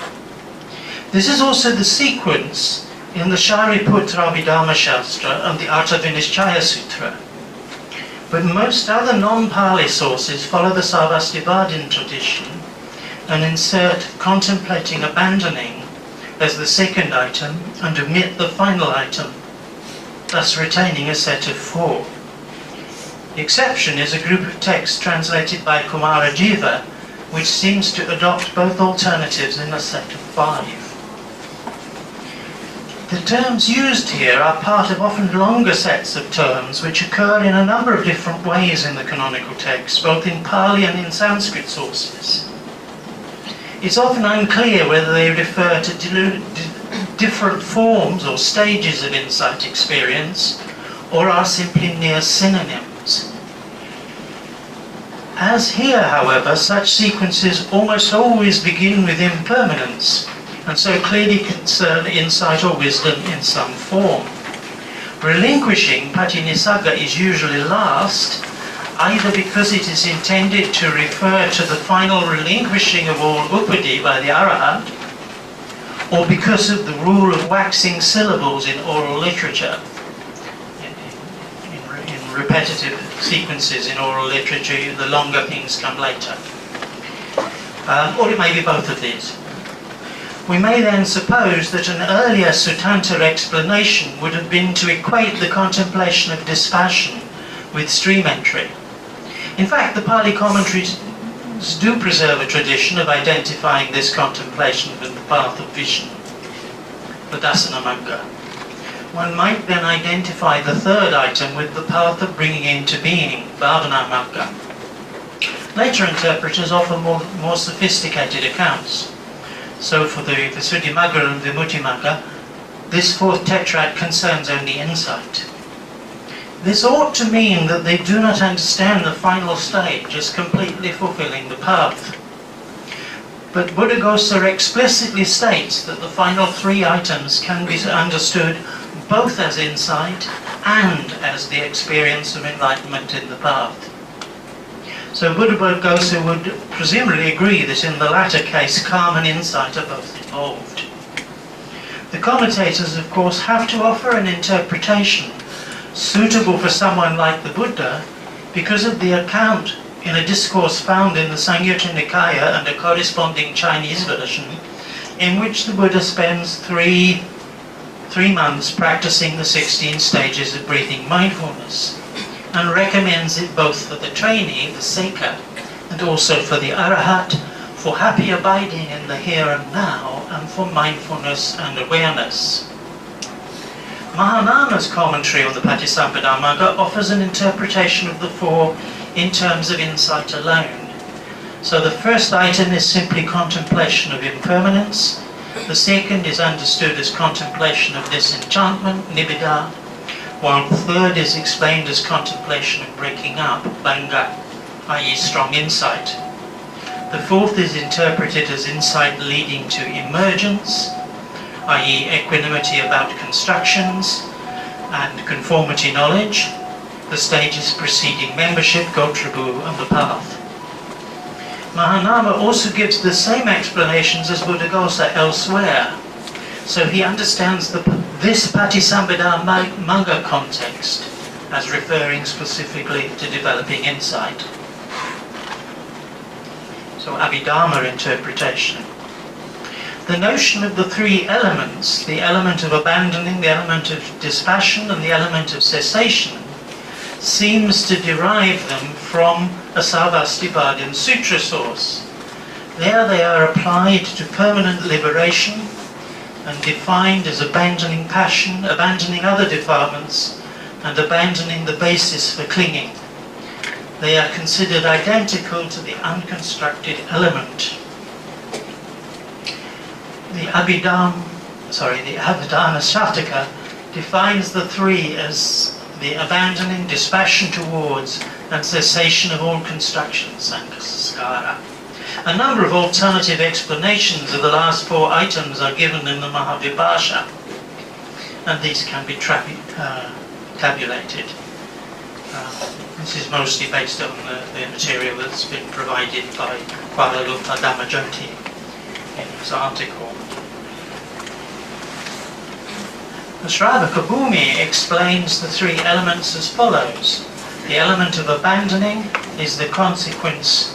Speaker 2: This is also the sequence in the Shariputra Abhidharma Shastra and the Artavinishchaya Sutra. But most other non-Pali sources follow the Sarvastivadin tradition and insert contemplating abandoning as the second item and omit the final item, thus retaining a set of 4. The exception is a group of texts translated by Kumarajiva, which seems to adopt both alternatives in a set of 5. The terms used here are part of often longer sets of terms which occur in a number of different ways in the canonical texts, both in Pali and in Sanskrit sources. It's often unclear whether they refer to different forms or stages of insight experience, or are simply near synonyms. As here, however, such sequences almost always begin with impermanence, and so clearly concern insight or wisdom in some form. Relinquishing Patinisagga is usually last, either because it is intended to refer to the final relinquishing of all upadi by the Arahant, or because of the rule of waxing syllables in oral literature. In repetitive sequences in oral literature, the longer things come later. Or it may be both of these. We may then suppose that an earlier Sutanta explanation would have been to equate the contemplation of dispassion with stream entry. In fact, the Pali commentaries do preserve a tradition of identifying this contemplation with the path of vision, the Dasana Magga. One might then identify the third item with the path of bringing into being, Bhavana Magga. Later interpreters offer more sophisticated accounts. So for the Visuddhimagga and Vimuttimagga, this fourth tetrad concerns only insight. This ought to mean that they do not understand the final stage as completely fulfilling the path. But Buddhaghosa explicitly states that the final 3 items can be understood both as insight and as the experience of enlightenment in the path. So Buddhaghosa would presumably agree that in the latter case, karma and insight are both involved. The commentators, of course, have to offer an interpretation suitable for someone like the Buddha because of the account in a discourse found in the Samyutta Nikaya and a corresponding Chinese version, in which the Buddha spends three months practicing the 16 stages of breathing mindfulness, and recommends it both for the trainee, the Seka, and also for the Arahat, for happy abiding in the here and now, and for mindfulness and awareness. Mahanama's commentary on the Patisampada offers an interpretation of the 4 in terms of insight alone. So the first item is simply contemplation of impermanence, the second is understood as contemplation of disenchantment, nibbida, while the third is explained as contemplation of breaking up, banga, i.e. strong insight. The fourth is interpreted as insight leading to emergence, i.e. equanimity about constructions, and conformity knowledge, the stages preceding membership, Gotrabhu, and the path. Mahanama also gives the same explanations as Buddhaghosa elsewhere, so he understands this Patisambhada Magga context as referring specifically to developing insight. So Abhidharma interpretation. The notion of the 3 elements, the element of abandoning, the element of dispassion, and the element of cessation, seems to derive them from a Sarvastivadin Sutra source. There they are applied to permanent liberation and defined as abandoning passion, abandoning other defilements, and abandoning the basis for clinging. They are considered identical to the unconstructed element. The Abhidharma Shataka defines the 3 as the abandoning, dispassion towards, and cessation of all constructions, sankaskara. A number of alternative explanations of the last 4 items are given in the Mahavibhasha, and these can be tabulated. This is mostly based on the material that's been provided by Kuala Lumpur Dhamajyoti in his article. Sravaka Bhumi explains the three elements as follows. The element of abandoning is the consequence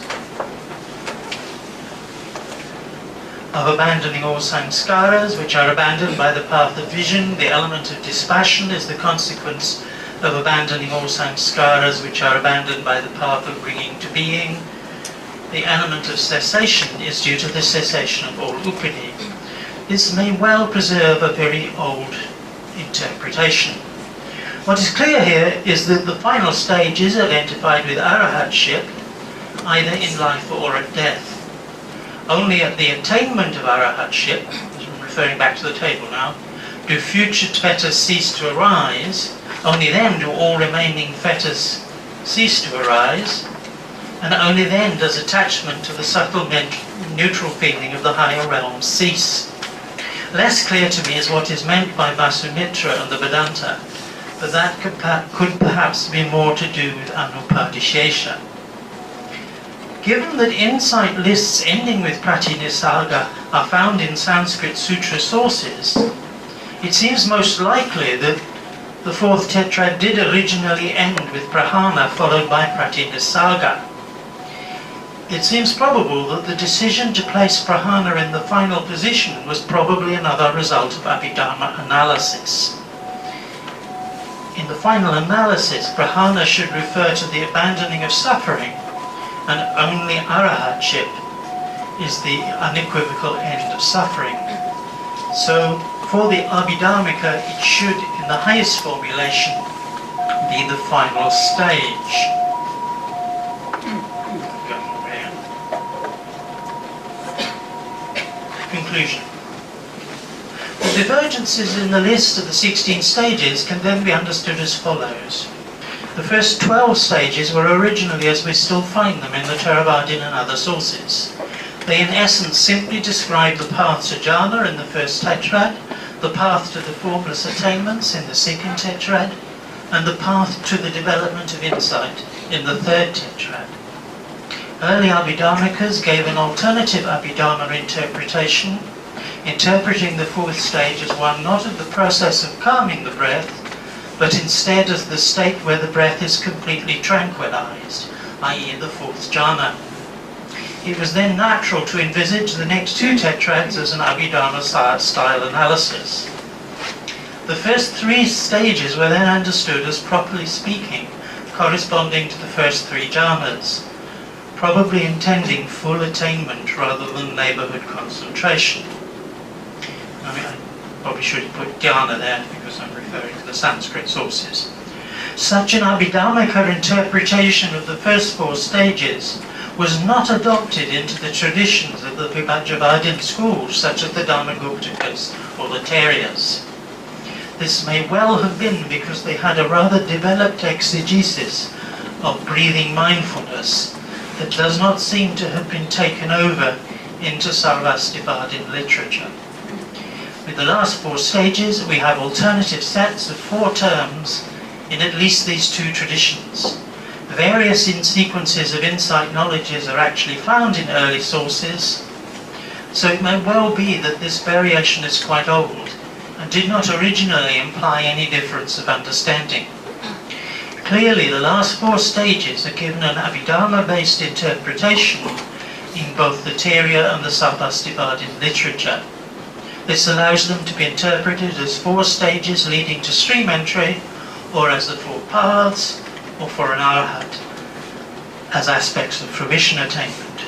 Speaker 2: of abandoning all sanskaras, which are abandoned by the path of vision. The element of dispassion is the consequence of abandoning all sanskaras, which are abandoned by the path of bringing to being. The element of cessation is due to the cessation of all upadi. This may well preserve a very old interpretation. What is clear here is that the final stage is identified with arahatship, either in life or at death. Only at the attainment of arahatship, I'm referring back to the table now, do future fetters cease to arise. Only then do all remaining fetters cease to arise, and only then does attachment to the subtle neutral feeling of the higher realms cease. Less clear to me is what is meant by Vasumitra and the Vedanta, but that could perhaps be more to do with Anupadishesha. Given that insight lists ending with Pratinisarga are found in Sanskrit sutra sources, it seems most likely that the fourth tetrad did originally end with Prahana followed by Pratinisarga. It seems probable that the decision to place Prahana in the final position was probably another result of Abhidharma analysis. In the final analysis, Prahana should refer to the abandoning of suffering, and only arahatship is the unequivocal end of suffering. So, for the Abhidharmika, it should, in the highest formulation, be the final stage. Conclusion. The divergences in the list of the 16 stages can then be understood as follows. The first 12 stages were originally as we still find them in the Theravadin and other sources. They in essence simply describe the path to jhana in the first tetrad, the path to the formless attainments in the second tetrad, and the path to the development of insight in the third tetrad. Early Abhidharmikas gave an alternative Abhidharma interpretation, interpreting the fourth stage as one not of the process of calming the breath, but instead as the state where the breath is completely tranquilized, i.e. the fourth jhana. It was then natural to envisage the next two tetrads as an Abhidharma style analysis. The first three stages were then understood as, properly speaking, corresponding to the first three jhanas, probably intending full attainment rather than neighborhood concentration. I mean, I probably should have put jhana there because I'm referring to the Sanskrit sources. Such an Abhidharmika interpretation of the first four stages was not adopted into the traditions of the Vibhajavadin schools, such as the Dharmaguptakas or the Teryas. This may well have been because they had a rather developed exegesis of breathing mindfulness that does not seem to have been taken over into Sarvastivadin literature. With the last four stages, we have alternative sets of four terms in at least these two traditions. Various sequences of insight knowledges are actually found in early sources, so it may well be that this variation is quite old and did not originally imply any difference of understanding. Clearly, the last four stages are given an Abhidharma-based interpretation in both the Terya and the Sarvastivadin literature. This allows them to be interpreted as four stages leading to stream entry, or as the four paths, or for an arahat, as aspects of fruition attainment.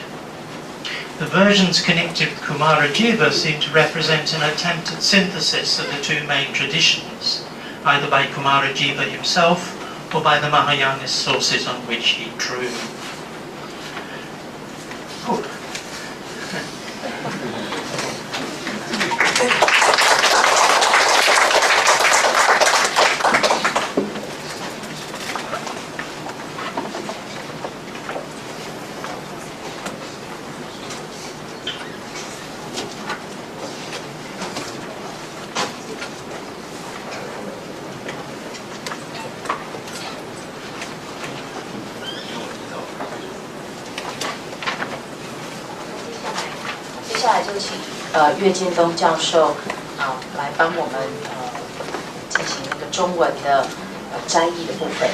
Speaker 2: The versions connected with Kumara Jiva seem to represent an attempted synthesis of the two main traditions, either by Kumara Jiva himself or by the Mahayanist sources on which he drew. Cool.
Speaker 1: 接下来就请岳建东教授来帮我们中文的摘译的部分。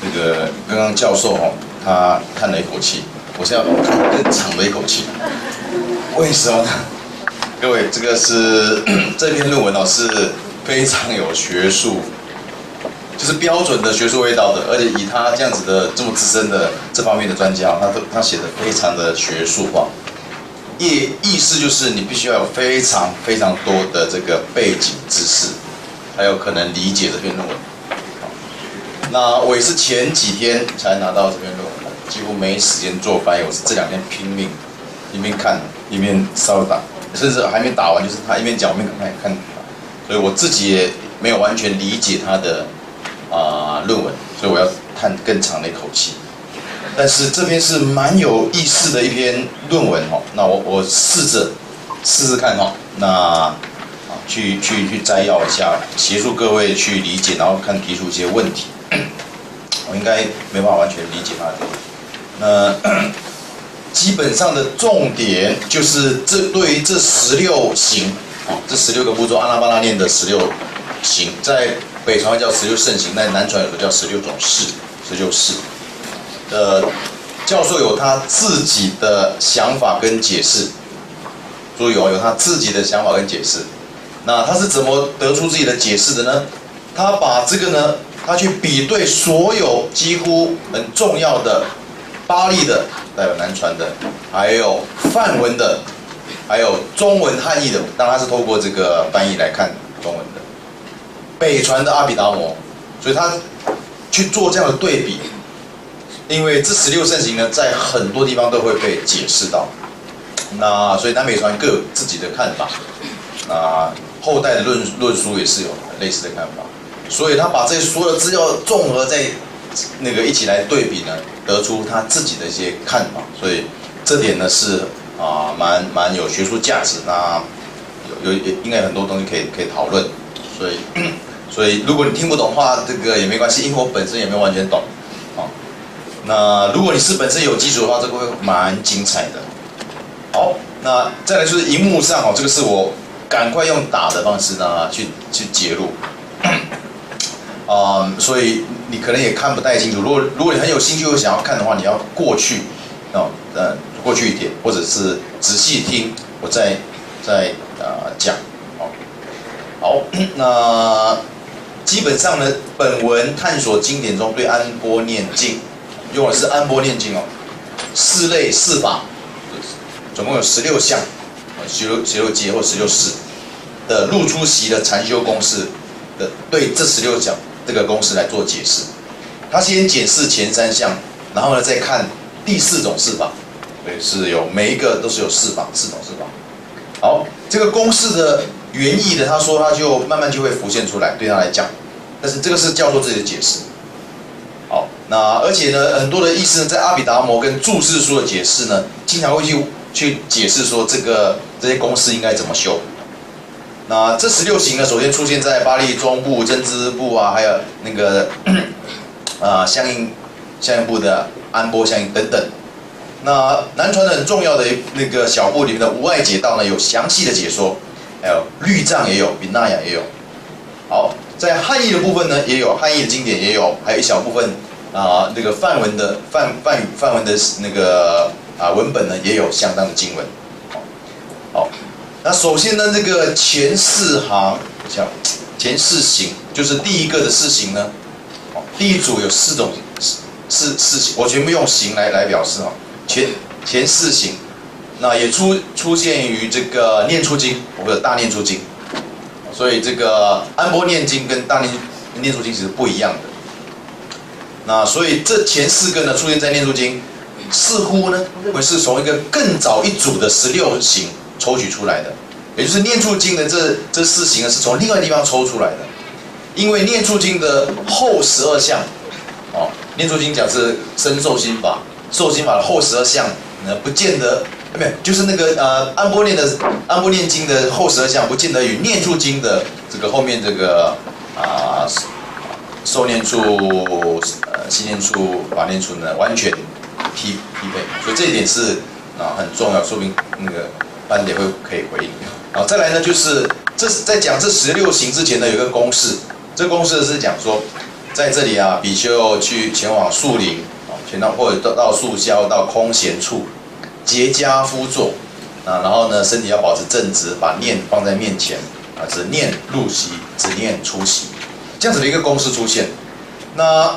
Speaker 4: 那个刚刚教授他叹了一口气，我是要叹更长的一口气。为什么呢？各位，这个是这篇论文是非常有学术，就是标准的学术味道的，而且以他这样子的这么资深的这方面的专家，他写的非常的学术化。意思就是你必须要有非常非常多的这个背景知识，还有可能理解这篇论文。那我也是前几天才拿到这篇论文，几乎没时间做翻译，我是这2天拼命，一边看一边稍微打，甚至还没打完，就是他一边讲，我一边看，所以我自己也没有完全理解他的论文，所以我要叹更长的一口气。但是这篇是蛮有意思的一篇论文那我试试看那去摘要一下，协助各位去理解，然后看提出一些问题。我应该没办法完全理解它的。那基本上的重点就是对于这16行这16个步骤，阿那巴那念的16行，在北传叫16圣行，在南传有个叫16种事，16事。教授有他自己的想法跟解释，注意有他自己的想法跟解释。那他是怎么得出自己的解释的呢？他把这个呢，他去比对所有几乎很重要的巴利的，代表南传的，还有梵文的，还有中文汉译的，当然他是透过这个翻译来看中文的，北传的阿毗达摩，所以他去做这样的对比。因为这16圣行呢，在很多地方都会被解释到，那所以南北传各有自己的看法，那后代的论述也是有类似的看法，所以他把这所有的资料综合在那个一起来对比呢，得出他自己的一些看法，所以这点呢是蛮有学术价值，那应该有很多东西可以讨论，所以如果你听不懂的话，这个也没关系，因为我本身也没有完全懂。那如果你是本身有基础的话，这个会蛮精彩的。好，那再来就是荧幕上这个是我赶快用打的方式呢去截录，所以你可能也看不太清楚。如果你很有兴趣又想要看的话，你要过去过去一点，或者是仔细听我再讲。好，那基本上呢，本文探索经典中对安般念经。用的是安般念经4类4法，总共有16项，16节或16式的入出席的禅修公式的，对这16项这个公式来做解释。他先解释前3项，然后呢再看第4种释法，对，是有每一个都是有4种释法。好，这个公式的原意的，他说他就慢慢就会浮现出来，对他来讲，但是这个是教授自己的解释。好，那而且呢，很多的意思呢，在阿毗达摩跟注释书的解释呢，经常会去解释说这些公式应该怎么修。那这16行呢，首先出现在巴利中部、真支部还有那个相应部的安般相应等等。那南传的很重要的那个小部里面的无碍解道呢，有详细的解说，还有律藏也有，比那雅也有。好。在汉译的部分呢，也有汉译的经典也有，还有一小部分那个梵文的那个文本呢，也有相当的经文。好，那首先呢，这个前4行，前4行就是第一个的4行呢，第一组有4种四行，我全部用行来表示哈。前4行，那也出现于这个念处经或者大念处经，所以这个安般念经跟大念处经其实不一样的。那所以这前4个呢出现在念处经，似乎呢会是从一个更早一组的16行抽取出来的，也就是念处经的这4行呢是从另外地方抽出来的。因为念处经的后12项，念处经讲是身受心法，受心法的后12项呢，不见得没有，就是那个安般念经的后12项，不见得与念处经的这个后面这个受念处、心念处、法念处呢完全匹配，所以这一点是很重要，说明那个班点可以回应。好，再来呢就是在讲这16行之前呢有一个公式。这公式是讲说，在这里啊，比丘前往树林，或者到树消到空闲处，结跏趺坐，然后呢，身体要保持正直，把念放在面前，只念入息，只念出息，这样子的一个公式出现。那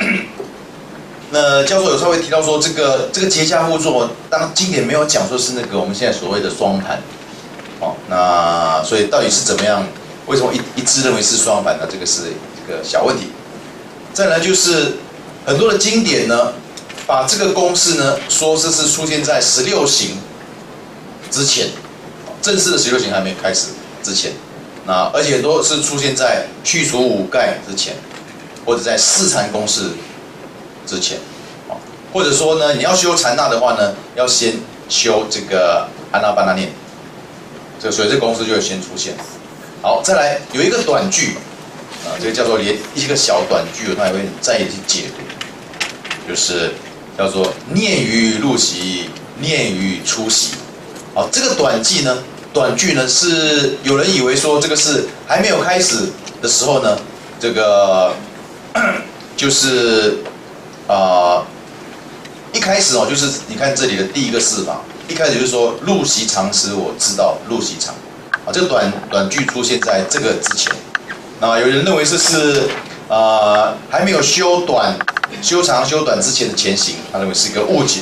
Speaker 4: 教授有稍微提到说，这个结跏趺坐，当经典没有讲说是那个我们现在所谓的双盘，那所以到底是怎么样？为什么一致认为是双盘呢？这个是一个小问题。再来就是很多的经典呢，把这个公式呢说这是出现在16行之前，正式的16行还没开始之前。那而且都是出现在去除五盖之前，或者在四禅公式之前，或者说呢，你要修禅那的话呢，要先修这个安那般那念，所以这个公式就会先出现。好，再来有一个短句，这个叫做一个小短句，它也会再去解读，就是叫做念于入息，念于出息。好，这个短句呢是有人以为说这个是还没有开始的时候呢，这个就是一开始就是你看这里的第一个示法，一开始就是说入息常时我知道入息常。这个短句出现在这个之前，那有人认为这是还没有修长修短之前的前行，他认为是一个误解。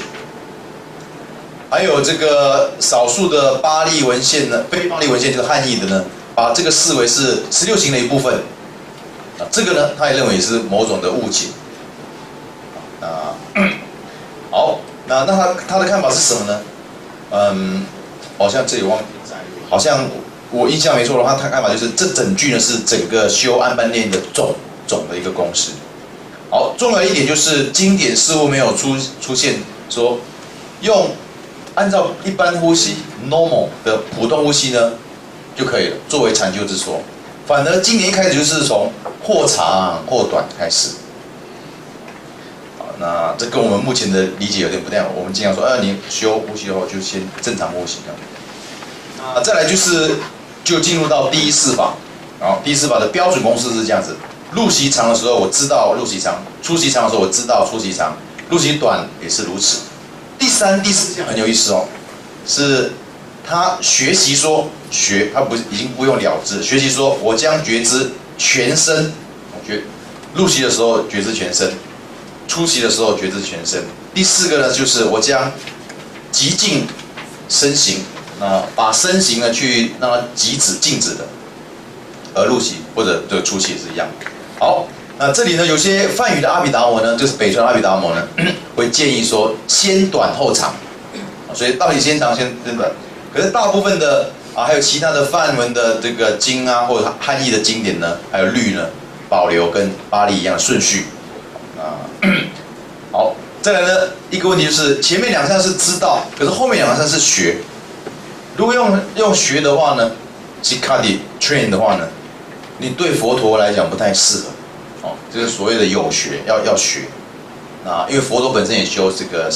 Speaker 4: 还有这个少数的巴利文献呢，非巴利文献就是汉译的呢，把这个视为是16行的一部分，这个呢他也认为也是某种的误解。好，那他的看法是什么呢？好像这里好像我印象没错的话，他看法就是这整句呢是整个修安般念的总的一个公式。好，重要一点就是经典似乎没有出现说按照一般呼吸 normal 的普通呼吸呢就可以了，作为禅修之说。反而经典一开始就是从或长或短开始。好，那这跟我们目前的理解有点不太一样。我们经常说，你修呼吸的话就先正常呼吸了。再来就进入到第一示法，第一示法的标准公式是这样子：入息长的时候我知道入息长，出息长的时候我知道出息长，入息短也是如此。第3、第4项很有意思是他学习说他已经不用了知，学习说我将觉知全身，入息的时候觉知全身，出息的时候觉知全身。第4个呢就是我将极静身形。把身形呢去让它静止的，而入息或者这个出息也是一样。好，那这里呢有些梵语的阿毗达摩呢，就是北传阿毗达摩呢，会建议说先短后长，所以到底先长先短？可是大部分的还有其他的梵文的这个经啊，或者汉译的经典呢，还有律呢，保留跟巴利一样的顺序。好，再来呢一个问题就是前面2项是知道，可是后面2项是学。如果用学的话呢 ，sikadi train 的话呢，你对佛陀来讲不太适合，就是所谓的有学要学，因为佛陀本身也修这个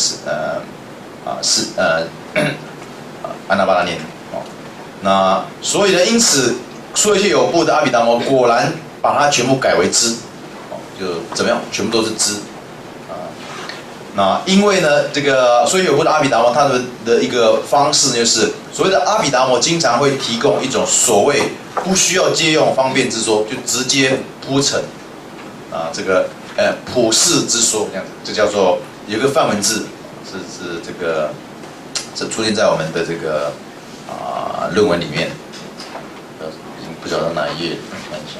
Speaker 4: 安那般那念，那所以呢，因此说一些有部的阿毗达摩果然把它全部改为知，就怎么样，全部都是知。那因为呢，这个所以有部的阿毗达摩，它的一个方式呢，就是所谓的阿毗达摩经常会提供一种所谓不需要借用方便之说，就直接铺陈这个普世之说这样子，这叫做有一个梵文字，是这个是出现在我们的这个论文里面，已经不晓得哪一页，看一下。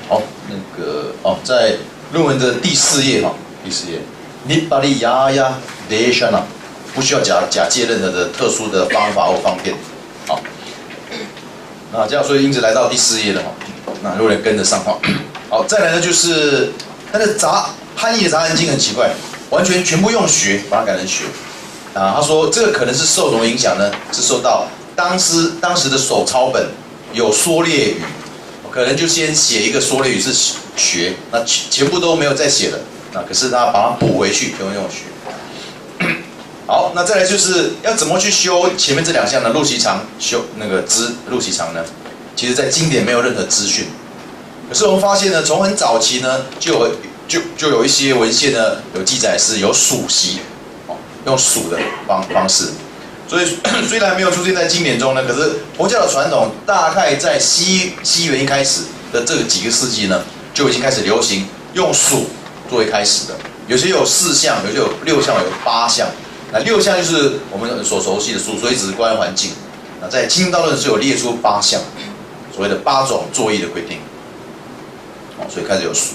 Speaker 4: 好，那个在论文的第4页第4页 ，Nibbali Deshana， 不需要假借任何的特殊的方法或方便。好，那这样所以因此来到第4页了那如果能跟得上好，再来呢就是它的汉译的杂含经很奇怪，完全全部用学把它改成学。他说这个可能是受什么影响呢？是受到当时的手抄本有缩略语。可能就先写一个缩略语是学，那全部都没有再写了，可是他把它补回去，用学。好，那再来就是要怎么去修前面这2项呢？陆习常修那个陆习常呢，其实在经典没有任何资讯，可是我们发现呢，从很早期呢就有一些文献呢有记载是有数习，用数的方式。所以虽然没有出现在经典中呢，可是佛教的传统大概在西元一开始的这几个世纪呢，就已经开始流行用数作为开始的。有些有4项，有些有6项，有8项。那6项就是我们所熟悉的数、随止、观、环境。那在《清净道论》是有列出8项，所谓的8种作意的规定。所以开始有数。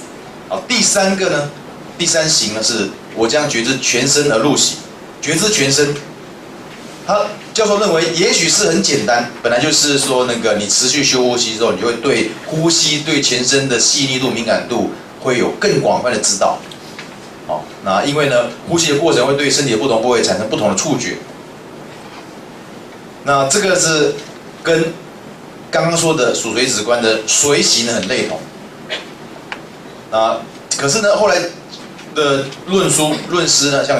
Speaker 4: 好，第3个呢，第3行呢是我将觉知全身而入息，觉知全身。教授认为，也许是很简单，本来就是说，你持续修呼吸之后，你就会对呼吸、对全身的细腻度、敏感度会有更广泛的知道。那因为呢，呼吸的过程会对身体的不同部位产生不同的触觉。那这个是跟刚刚说的数随止观的随息呢很类同。可是呢，后来的论师呢，像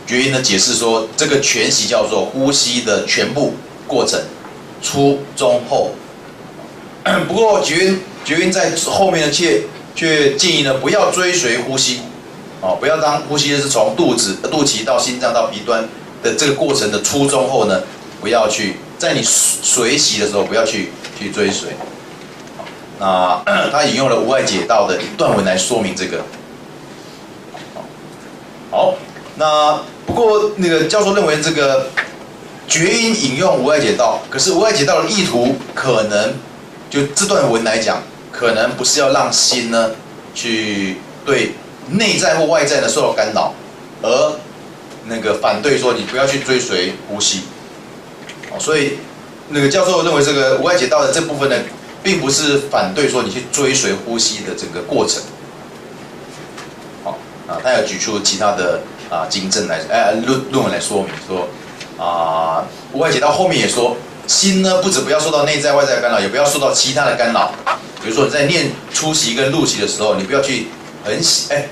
Speaker 4: 觉音的解释说，这个全息叫做呼吸的全部过程，初、中、后。不过觉音在后面呢，却建议呢，不要追随呼吸，不要当呼吸是从肚脐到心脏到鼻端的这个过程的初、中、后呢，不要去在你随息的时候不要去追随。那他引用了无碍解道的一段文来说明这个。好，那不过教授认为这个觉音引用无碍解道，可是无碍解道的意图可能就这段文来讲，可能不是要让心呢去对内在或外在呢受到干扰，而反对说你不要去追随呼吸。所以教授认为这个无碍解道的这部分呢，并不是反对说你去追随呼吸的这个过程。他有举出其他的经证论文来说明说，无碍解道后面也说，心呢不止不要受到内在外在的干扰，也不要受到其他的干扰。比如说你在念初息跟入息的时候，你不要去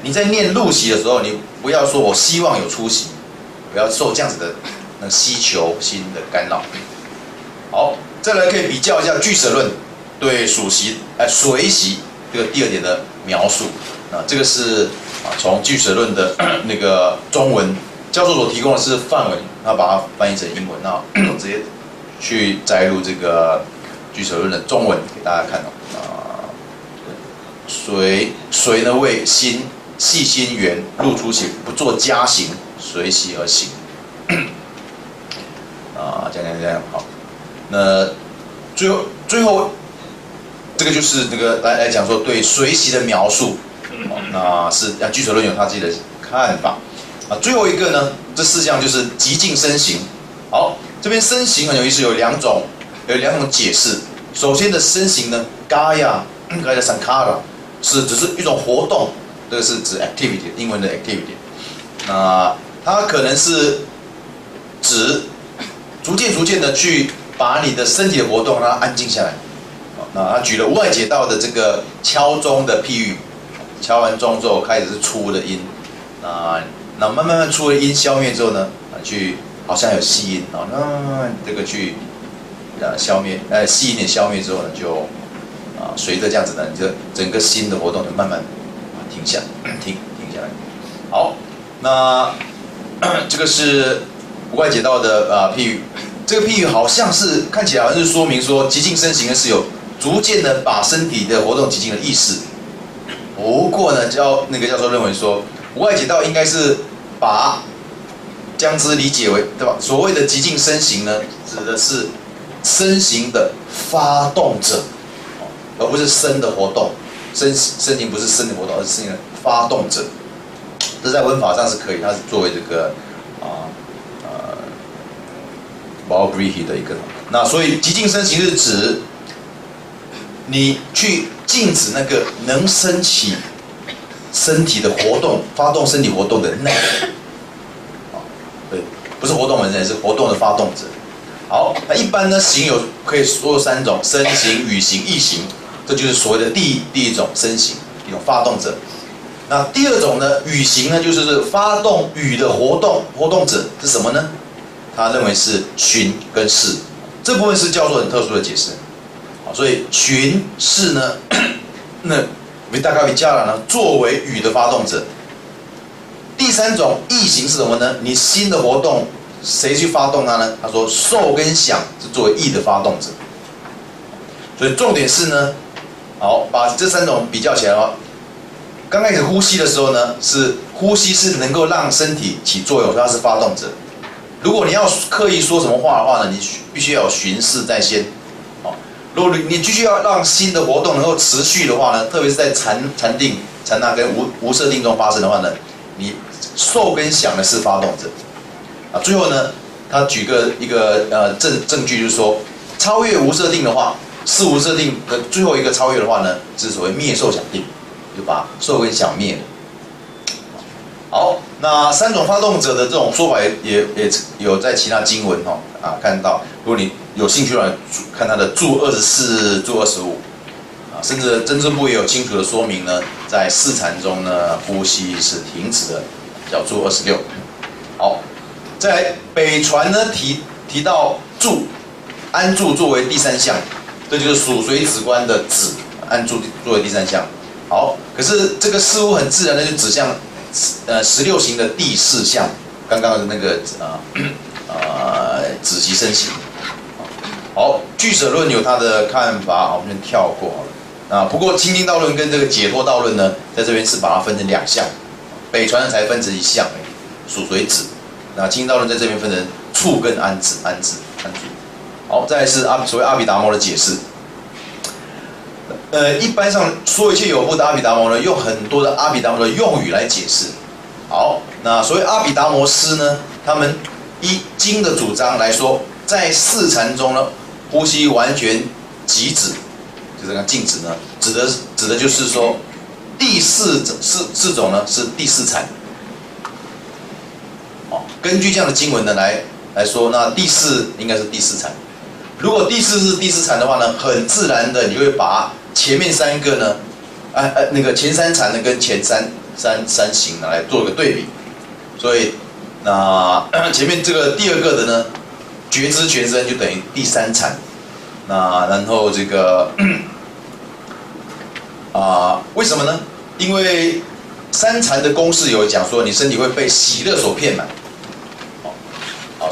Speaker 4: 你在念入息的时候，你不要说我希望有出息，不要受这样子的希求心的干扰。好，再来可以比较一下俱舍论对属息随息这个第2点的描述。这个是从俱舍论的中文，教授所提供的是梵文，他把它翻译成英文，那我直接去摘录这个俱舍论的中文给大家看随呢为心细心缘入出行，不做加行，随息而行。这样好。那最后这个就是来讲说对随息的描述。那是俱舍论有他自己的看法。最后一个呢，这4项就是极尽身形。好，这边身形很有意思，有两种解释。首先的身形呢 ，gaya sankara 只是一种活动，这个是指 activity， 英文的 activity。那它可能是指逐渐的去把你的身体的活动让它安静下来。那他举了无碍解道的这个敲钟的譬喻。敲完钟之后开始是粗的音，那慢慢粗的音消灭之后呢，去好像有细音，这个去消灭，细一点消灭之后呢，就随着这样子呢，你的整个心的活动就慢慢停下来。好，那这个是无碍解道的譬喻，这个譬喻好像是看起来好像是说明说极尽身形是有逐渐的把身体的活动极尽了意识。不过呢，教授认为说，外解道应该是将之理解为，对吧？所谓的极尽身形呢，指的是身形的发动者，而不是身的活动。身形不是身的活动，而是身形的发动者。这在文法上是可以，它是作为这个Baubrichi 的一个。那所以极尽身形是指你去禁止那个能升起身体的活动、发动身体活动的那个，对，不是活动本身，是活动的发动者。好，那一般呢，形可以说有3种：身形、语形、意形。这就是所谓的第一种身形，一种发动者。那第2种呢，语形呢，就是发动语的活动者是什么呢？他认为是寻跟视，这部分是教授很特殊的解释。好，所以寻视呢，那大概比较了呢，作为语的发动者。第3种意形是什么呢？你心的活动，谁去发动它呢？他说受跟想是作为意的发动者。所以重点是呢，好，把这3种比较起来的话，刚开始呼吸的时候呢，呼吸是能够让身体起作用，所以它是发动者。如果你要刻意说什么话的话呢，你必须要有巡视在先。如果你必须要让心的活动能够持续的话呢，特别是在禅定、禅那跟无色定中发生的话呢，你受跟想的是发动者。最后呢，他举一个证据，就是说，超越无色定的话，是无色定的最后一个超越的话呢，是所谓灭受想定，就把受跟想灭了。好，那3种发动者的这种说法也有在其他经文看到。如果你有兴趣的话，看他的注24、注25甚至真正部也有清楚的说明呢，在4禅中呢，呼吸是停止的，叫注26。好，在北传呢提到安住作为第3项，这就是属随止观的止，安住作为第3项。好，可是这个似乎很自然的就指向16行的第4项，刚刚的那个止息身形。好，俱舍论有他的看法，我们先跳过好了。不过清净道论跟这个解脱道论呢，在这边是把它分成2项，北传的才分成1项，属随止。那清净道论在这边分成处跟安住。好，再来是所谓阿毗达摩的解释。一般上说一切有部的阿毗达摩呢，用很多的阿毗达摩的用语来解释。好，那所谓阿毗达摩师呢，他们依经的主张来说，在4禅中呢，呼吸完全即止，就这个静止呢，指的就是说，第四种呢是第4禅。根据这样的经文呢来说，那第4应该是第4禅。如果第4是第4禅的话呢，很自然的你会把前面3个呢，那个前3禅呢跟前三行呢来做一个对比。所以那前面这个第2个的呢，觉知全身就等于第3禅。那然后这个为什么呢？因为3禅的公式有讲说，你身体会被喜乐所遍满。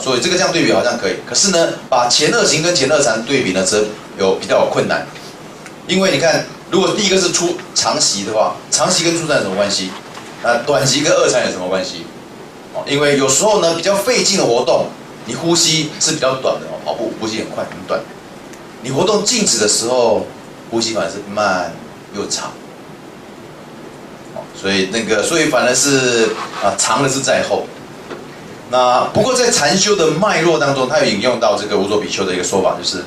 Speaker 4: 所以这个对比好像可以，可是呢，把前2行跟前2禅对比呢，则比较有困难。因为你看，如果第1个是长息的话，长息跟初禅有什么关系？短息跟2禅有什么关系？因为有时候呢，比较费劲的活动，你呼吸是比较短的，跑步呼吸很快很短。你活动静止的时候，呼吸反而是慢又长。所以反而是长的是在后。那不过在禅修的脉络当中，他有引用到这个无所比丘的一个说法，就是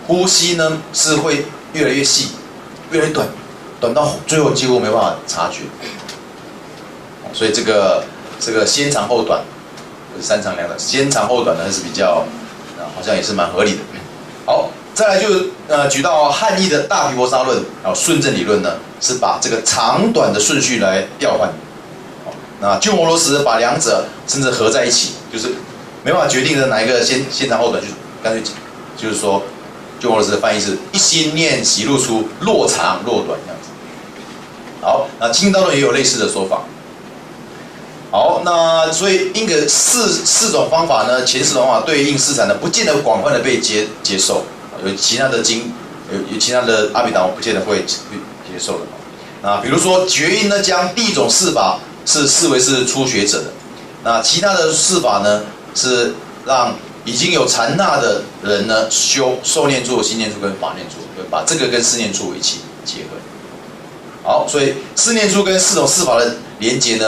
Speaker 4: 呼吸呢是会越来越细，越来越短，短到最后几乎没办法察觉。所以这个先长后短，3长2短，先长后短呢是比较好像也是蛮合理的。好，再来就举到汉译的大毗婆沙论，顺正理论呢是把这个长短的顺序来调换。那鸠摩罗什把2者甚至合在一起，就是没办法决定的哪一个先长后短，就干脆就是说，鸠摩罗什的翻译是一心念喜入出，若长若短这样子。好，那清净道论也有类似的说法。好，那所以因个四种方法呢，前4种方法对应4禅呢，不见得广泛的被接受。有其他的经有其他的阿毗达摩不见得会接受的。啊，比如说觉音呢，将第一种事法是视为是初学者的，那其他的事法呢是让已经有禅那的人呢修受念处、心念处跟法念处，把这个跟四念处一起结合。好，所以四念处跟四种事法的连结呢，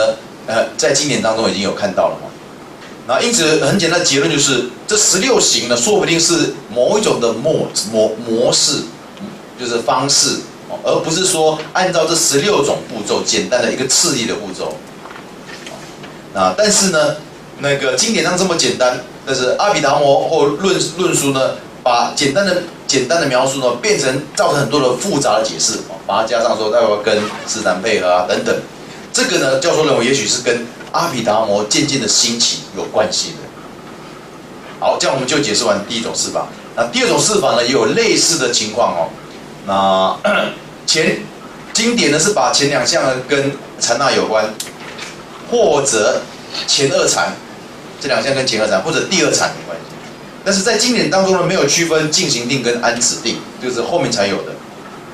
Speaker 4: 在经典当中已经有看到了嘛。那因此很简单的结论就是，这16行呢，说不定是某一种的模式，就是方式。而不是说按照这16种步骤简单的一个次第的步骤，但是呢，那个经典上这么简单，但是阿毗达摩或论书呢，把简单的描述呢，变成造成很多的复杂的解释，把它加上说要跟自然配合啊等等，这个呢，教授认为也许是跟阿毗达摩渐渐的兴起有关系的。好，这样我们就解释完第一种事法。那第二种事法呢，也有类似的情况哦。那经典呢是把前2项呢跟禅那有关，或者前2禅，这2项跟前2禅或者第2禅有关系。但是在经典当中呢，没有区分进行定跟安止定，就是后面才有的。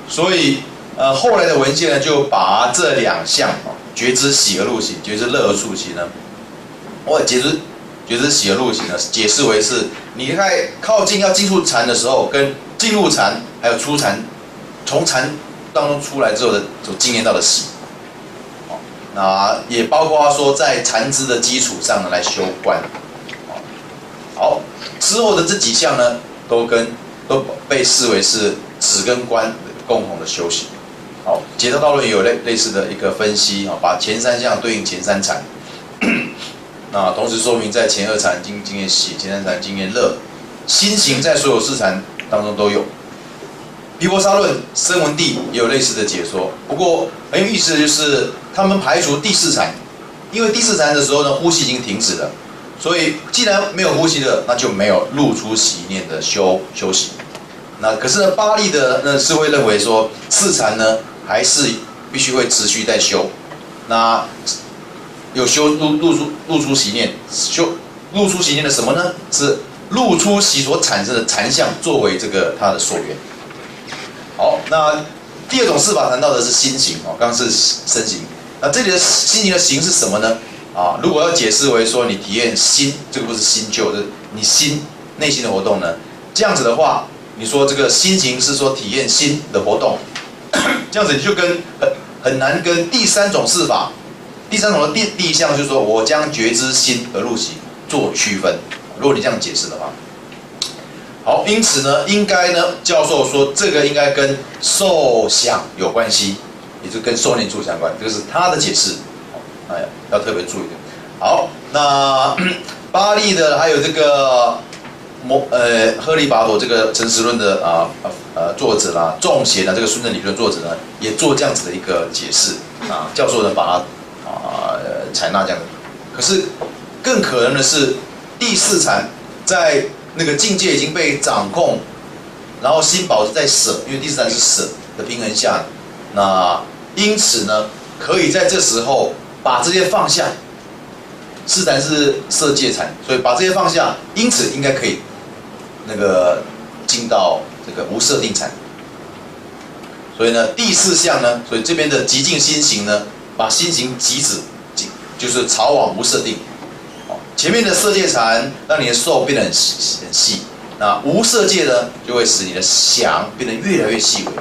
Speaker 4: 所以后来的文献呢，就把这2项觉知喜而入行、觉知乐而触行呢，或者觉知喜而入行呢，解释为是你在靠近要进入禅的时候，跟进入禅还有出禅。从禅当中出来之后的所经验到的喜，那也包括说在禅知的基础上呢来修观。好，之后的这几项呢，都被视为是止跟观共同的修行。好，解脱道论也有类似的一个分析，把前3项对应前3禅，那同时说明在前2禅经验喜，前3禅经验乐，心行在所有4禅当中都有。毗婆沙论声闻地也有类似的解说，不过很有意思的就是，他们排除第4禅，因为第4禅的时候呢，呼吸已经停止了，所以既然没有呼吸了，那就没有入出息念的修行。那可是呢，巴利的呢是会认为说4禅呢还是必须会持续在修，那有修入出息念，修入出息念的什么呢？是入出息所产生的禅相作为这个它的所缘。好，那第2种事法谈到的是心行哦，刚刚是身行，那这里的心行的行是什么呢？如果要解释为说你体验心，这个不是心就，就是你心内心的活动呢？这样子的话，你说这个心行是说体验心的活动，这样子你就很难跟第3种事法，第3种的第1项就是说我将觉知心而入行做区分。如果你这样解释的话。好，因此呢，应该呢，教授说这个应该跟受想有关系，也就跟受念处相关，这个是他的解释，要特别注意的。好，那巴利的还有这个赫利拔陀这个诚实论的作者啦，众贤这个孙正理论作者呢，也做这样子的一个解释教授呢把它采纳这样的。可是更可能的是第4禅在那个境界已经被掌控，然后心保持在舍，因为第4禅是舍的平衡下，那因此呢，可以在这时候把这些放下。4禅是色界禅，所以把这些放下，因此应该可以那个进到这个无色定禅。所以呢，第4项呢，所以这边的极静心行呢，把心行极止，就是朝往无色定。前面的色界禅让你的受变得很细，那无色界呢就会使你的想变得越来越细微。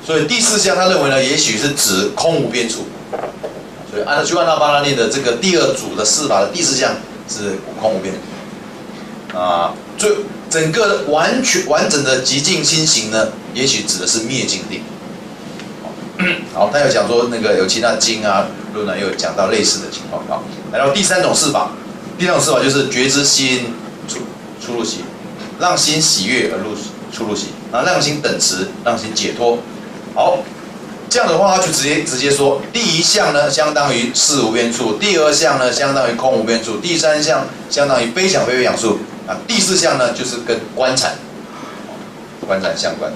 Speaker 4: 所以第4项他认为呢，也许是指空无边处。所以按照巴拉念的这个第2组的4法的第4项是空无边整个完整的极静心行呢，也许指的是灭尽定。好，他有讲说那个有其他经论也有讲到类似的情况。好，来到第3种事法。第3种事法就是觉知心出入息，让心喜悦而出入息，让心等持，让心解脱。好，这样的话，他就直接说，第1项呢相当于事无边处，第2项呢相当于空无边处，第3项相当于非想非非想处，第4项呢就是跟观禅相关。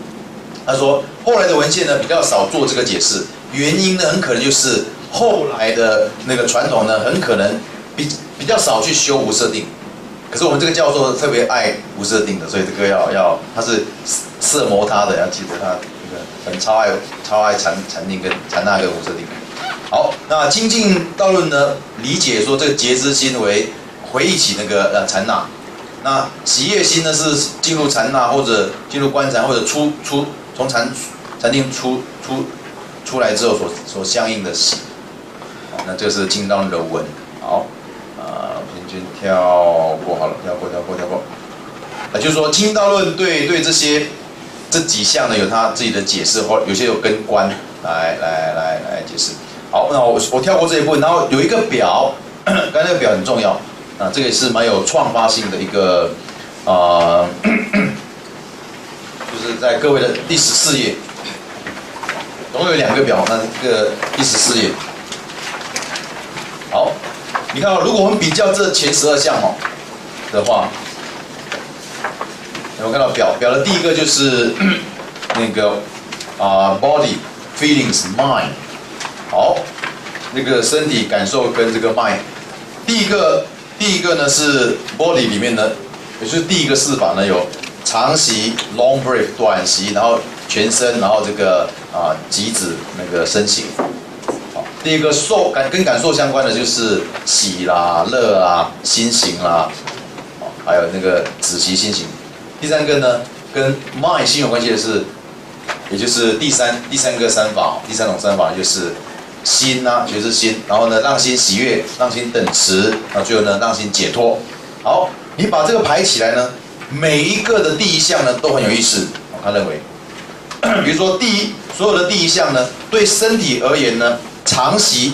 Speaker 4: 他说后来的文献呢比较少做这个解释，原因呢很可能就是后来的那个传统呢很可能比较少去修无色定，可是我们这个教授特别爱无色定的，所以这个他是色摩他的，要记得他这个很超爱禅定跟禅那跟无色定。好，那精进道论呢，理解说这个觉知心为回忆起那个禅那，那喜悦心呢是进入禅那或者进入观禅或者从禅定出来之后所相应的喜。好，那这是精进道论的文。好，先跳过好了，跳过。就是说精进道论对这几项呢有他自己的解释，或有些有跟观来解释。好，那我跳过这一部分，然后有一个表，刚才那个表很重要啊，这个也是蛮有创发性的一个就是在各位的第14页，总共有2个表，那这个第14页。好，你看如果我们比较这前12项的话，有没有看到表的第一个就是那个body feelings mind。好，那个身体感受跟这个 mind， 第一个呢是 body 里面呢，也就是第一个4法呢有长息 long breath 短息，然后全身，然后这个极止那个身形。好，第一个跟感受相关的就是喜啦、乐啦、心行啦，还有那个止息心行。第3个呢跟 mind 心有关系的是，也就是第三个3法，第3种3法就是。心啊，觉知心，然后呢，让心喜悦，让心等持，然后最后呢，让心解脱。好，你把这个排起来呢，每一个的第一项呢都很有意思。他认为，比如说所有的第一项呢，对身体而言呢，常喜，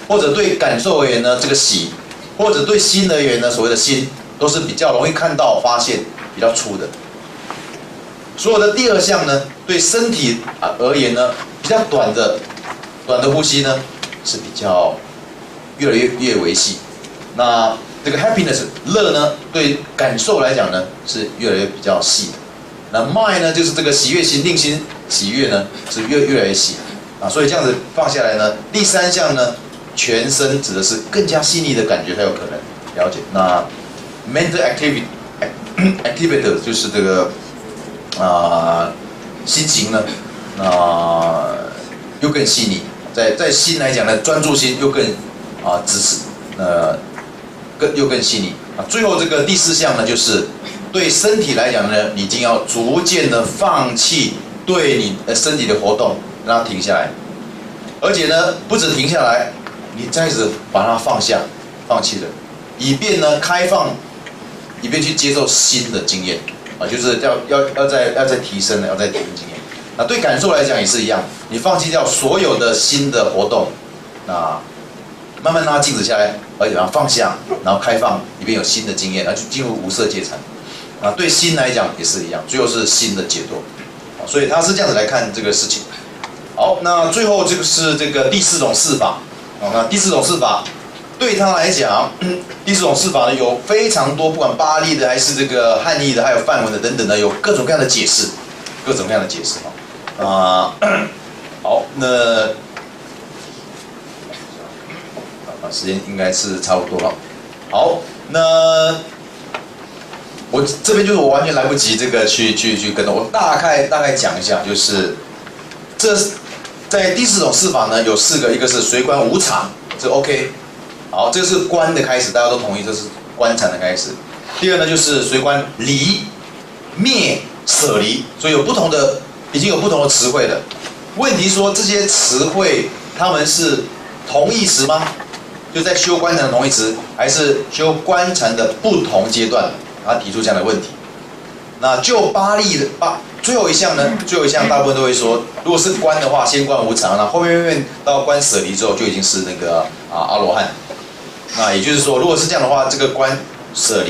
Speaker 4: 或者对感受而言呢，这个喜，或者对心而言呢，所谓的心，都是比较容易看到、发现，比较粗的。所有的第2项呢，对身体而言呢，比较短的呼吸呢是比较越来越微细。那这个 happiness 乐呢，对感受来讲呢是越来越比较细。那 mind 呢，就是这个喜悦心、令心喜悦呢是越来越细啊。所以这样子放下来呢，第3项呢，全身指的是更加细腻的感觉才有可能了解。那 mental activity 就是这个心情呢又更细腻。在心来讲呢，专注心又更支持，又更细腻啊。最后这个第4项呢，就是对身体来讲呢，你已经要逐渐的放弃对你身体的活动，让它停下来，而且呢，不止停下来，你再次把它放弃了，以便呢开放，以便去接受新的经验啊，就是要再提升的，要再提升经验。那对感受来讲也是一样，你放弃掉所有的新的活动，那慢慢让它静止下来，而且让它放下，然后开放，里面有新的经验，然后进入无色界禅。啊，对心来讲也是一样，最后是心的解脱。所以他是这样子来看这个事情。好，那最后这个是这个第4种4法。那第4种4法对他来讲，第4种4法呢有非常多，不管巴利的还是这个汉译的，还有梵文的等等的，有各种各样的解释，好，那时间应该是差不多了。好，那我这边就是我完全来不及这个去跟着，我大概讲一下，就是在第4种4法呢有4个，一个是随观无常，这 OK。好，这个是观的开始，大家都同意这是观禅的开始。第2呢就是随观离、灭、舍离，所以已经有不同的词汇了。问题说这些词汇它们是同义词吗？就在修观禅的同义词，还是修观禅的不同阶段？他提出这样的问题。那就巴利的最后一项呢？最后一项大部分都会说，如果是观的话，先观无常，那后面到观舍离之后就已经是那个阿罗汉。那也就是说，如果是这样的话，这个观舍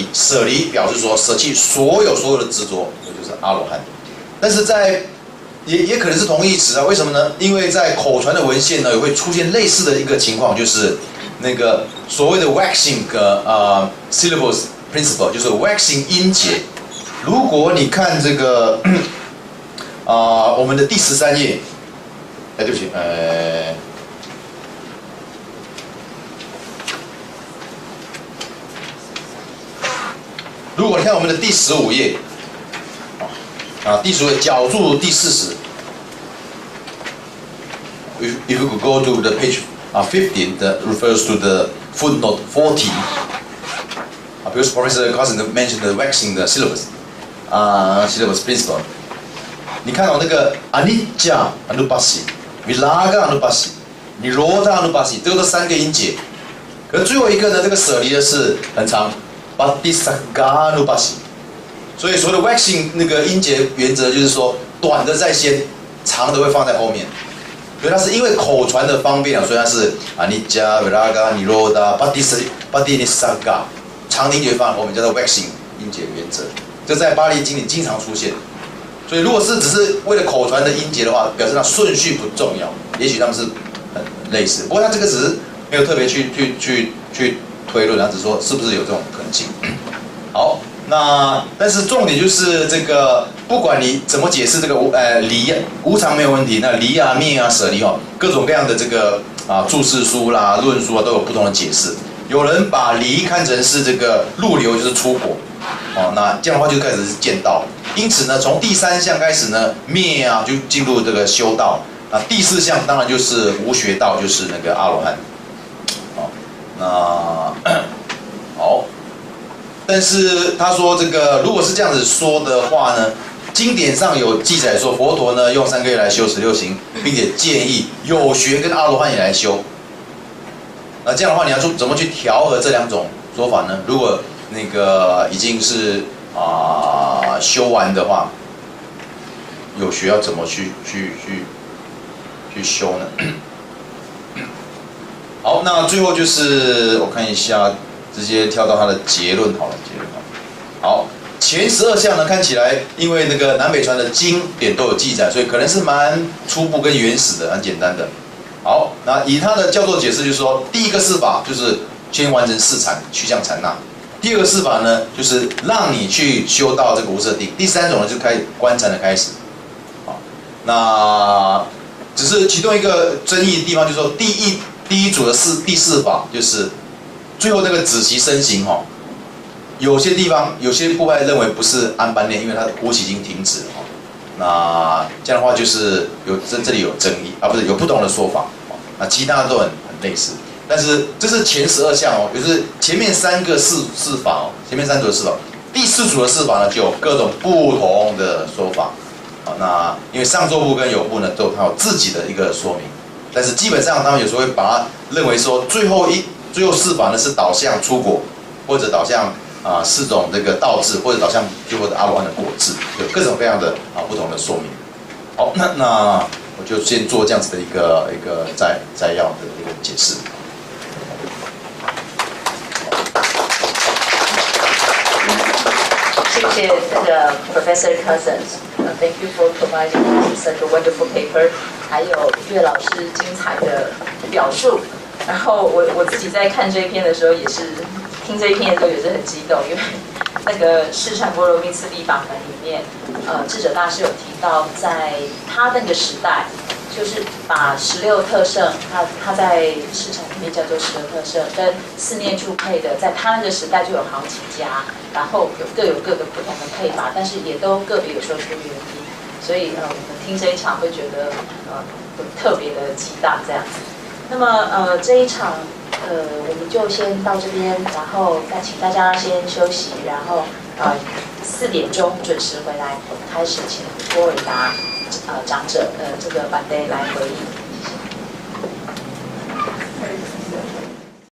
Speaker 4: 离表示说舍弃所有的执着，也就是阿罗汉。但是也可能是同义词啊？为什么呢？因为在口传的文献呢，也会出现类似的一个情况，就是那个所谓的 waxing syllables principle， 就是 waxing 音节。如果你看这个我们的第13页，对不起，看我们的第15页，第15页角注第40。If you could go to the page 15 that refers to the footnote 40. Because Professor Carson mentioned the waxing the syllabus principle. 你看到那个 anicca anubhasi、viraga anubhasi、nirodha anubhasi， 这个都3个音节。可是最后一个呢，这个舍离的是很长 ，patisagga anubhasi。所以所谓的 waxing 那个音节原则就是说，短的在先，长的会放在后面。所以它是因为口传的方便啊，所以它是 anicca、viraga、nirodha、patisagga。长的音节放在后面，叫做 waxing 音节原则，这在巴利经里经常出现。所以如果是只是为了口传的音节的话，表示它顺序不重要，也许他们是很类似。不过它这个只是没有特别去推论，它只是说是不是有这种可能性。好，那但是重点就是这个，不管你怎么解释这个离无常没有问题，那离啊灭啊舍离哦，各种各样的这个注释书啦、论述啊都有不同的解释。有人把离看成是这个入流，就是出国，那这样的话就开始是见道。因此呢，从第3项开始呢，灭啊就进入这个修道。第4项当然就是无学道，就是那个阿罗汉。好，但是他说这个如果是这样子说的话呢，经典上有记载说佛陀呢用3个月来修16行，并且建议有学跟阿罗汉也来修。那这样的话，你要怎么去调和这2种说法呢？如果那个已经是修完的话，有学要怎么去修呢？好，那最后就是我看一下，直接跳到他的结论好了。好，前12项呢，看起来因为那个南北传的经典都有记载，所以可能是蛮初步跟原始的，很简单的。好，那以他的教授解释就是说，第一个释法就是先完成4禅趋向禅那，第2个释法呢就是让你去修到这个无色定，第3种呢就开始观禅的开始。好，那只是其中一个争议的地方，就是说第一组的第4法就是最后那个止息身行哈，有些地方有些部派认为不是安般念，因为它呼吸已经停止了。那这样的话就是这里有争议不是有不同的说法，那其他的都很类似，但是这是前12项哦，就是前面3个释法哦，前面3组的释法，第4组的释法呢就有各种不同的说法，那因为上座部跟有部呢都有它有自己的一个说明，但是基本上他们有时候会把它认为说最后释法呢是导向出果，或者导向4种这个道智，或者导向最后的阿罗汉的果智，有各种各样的不同的说明。好，那我就先做这样子的一个摘要的一个解释。
Speaker 1: 谢谢那个 Professor Cousins，Thank you for providing such a wonderful paper， 还有岳老师精彩的表述。然后我自己在看这一篇的时候，也是听这一篇的时候也是很激动，因为那个《释禅波罗蜜次第法门》里面，智者大师有提到，在他那个时代，就是把16特胜，他在释禅里面叫做16特胜，跟4念处配的，在他那个时代就有好几家，然后各有各的不同的配法，但是也都个别有说出原因，所以我们听这一场会觉得特别的激荡这样子。那么这一场我们就先到这边，然后再请大家先休息，然后4点钟准时回来，我们开始请波尔达长者这个板杯来回应。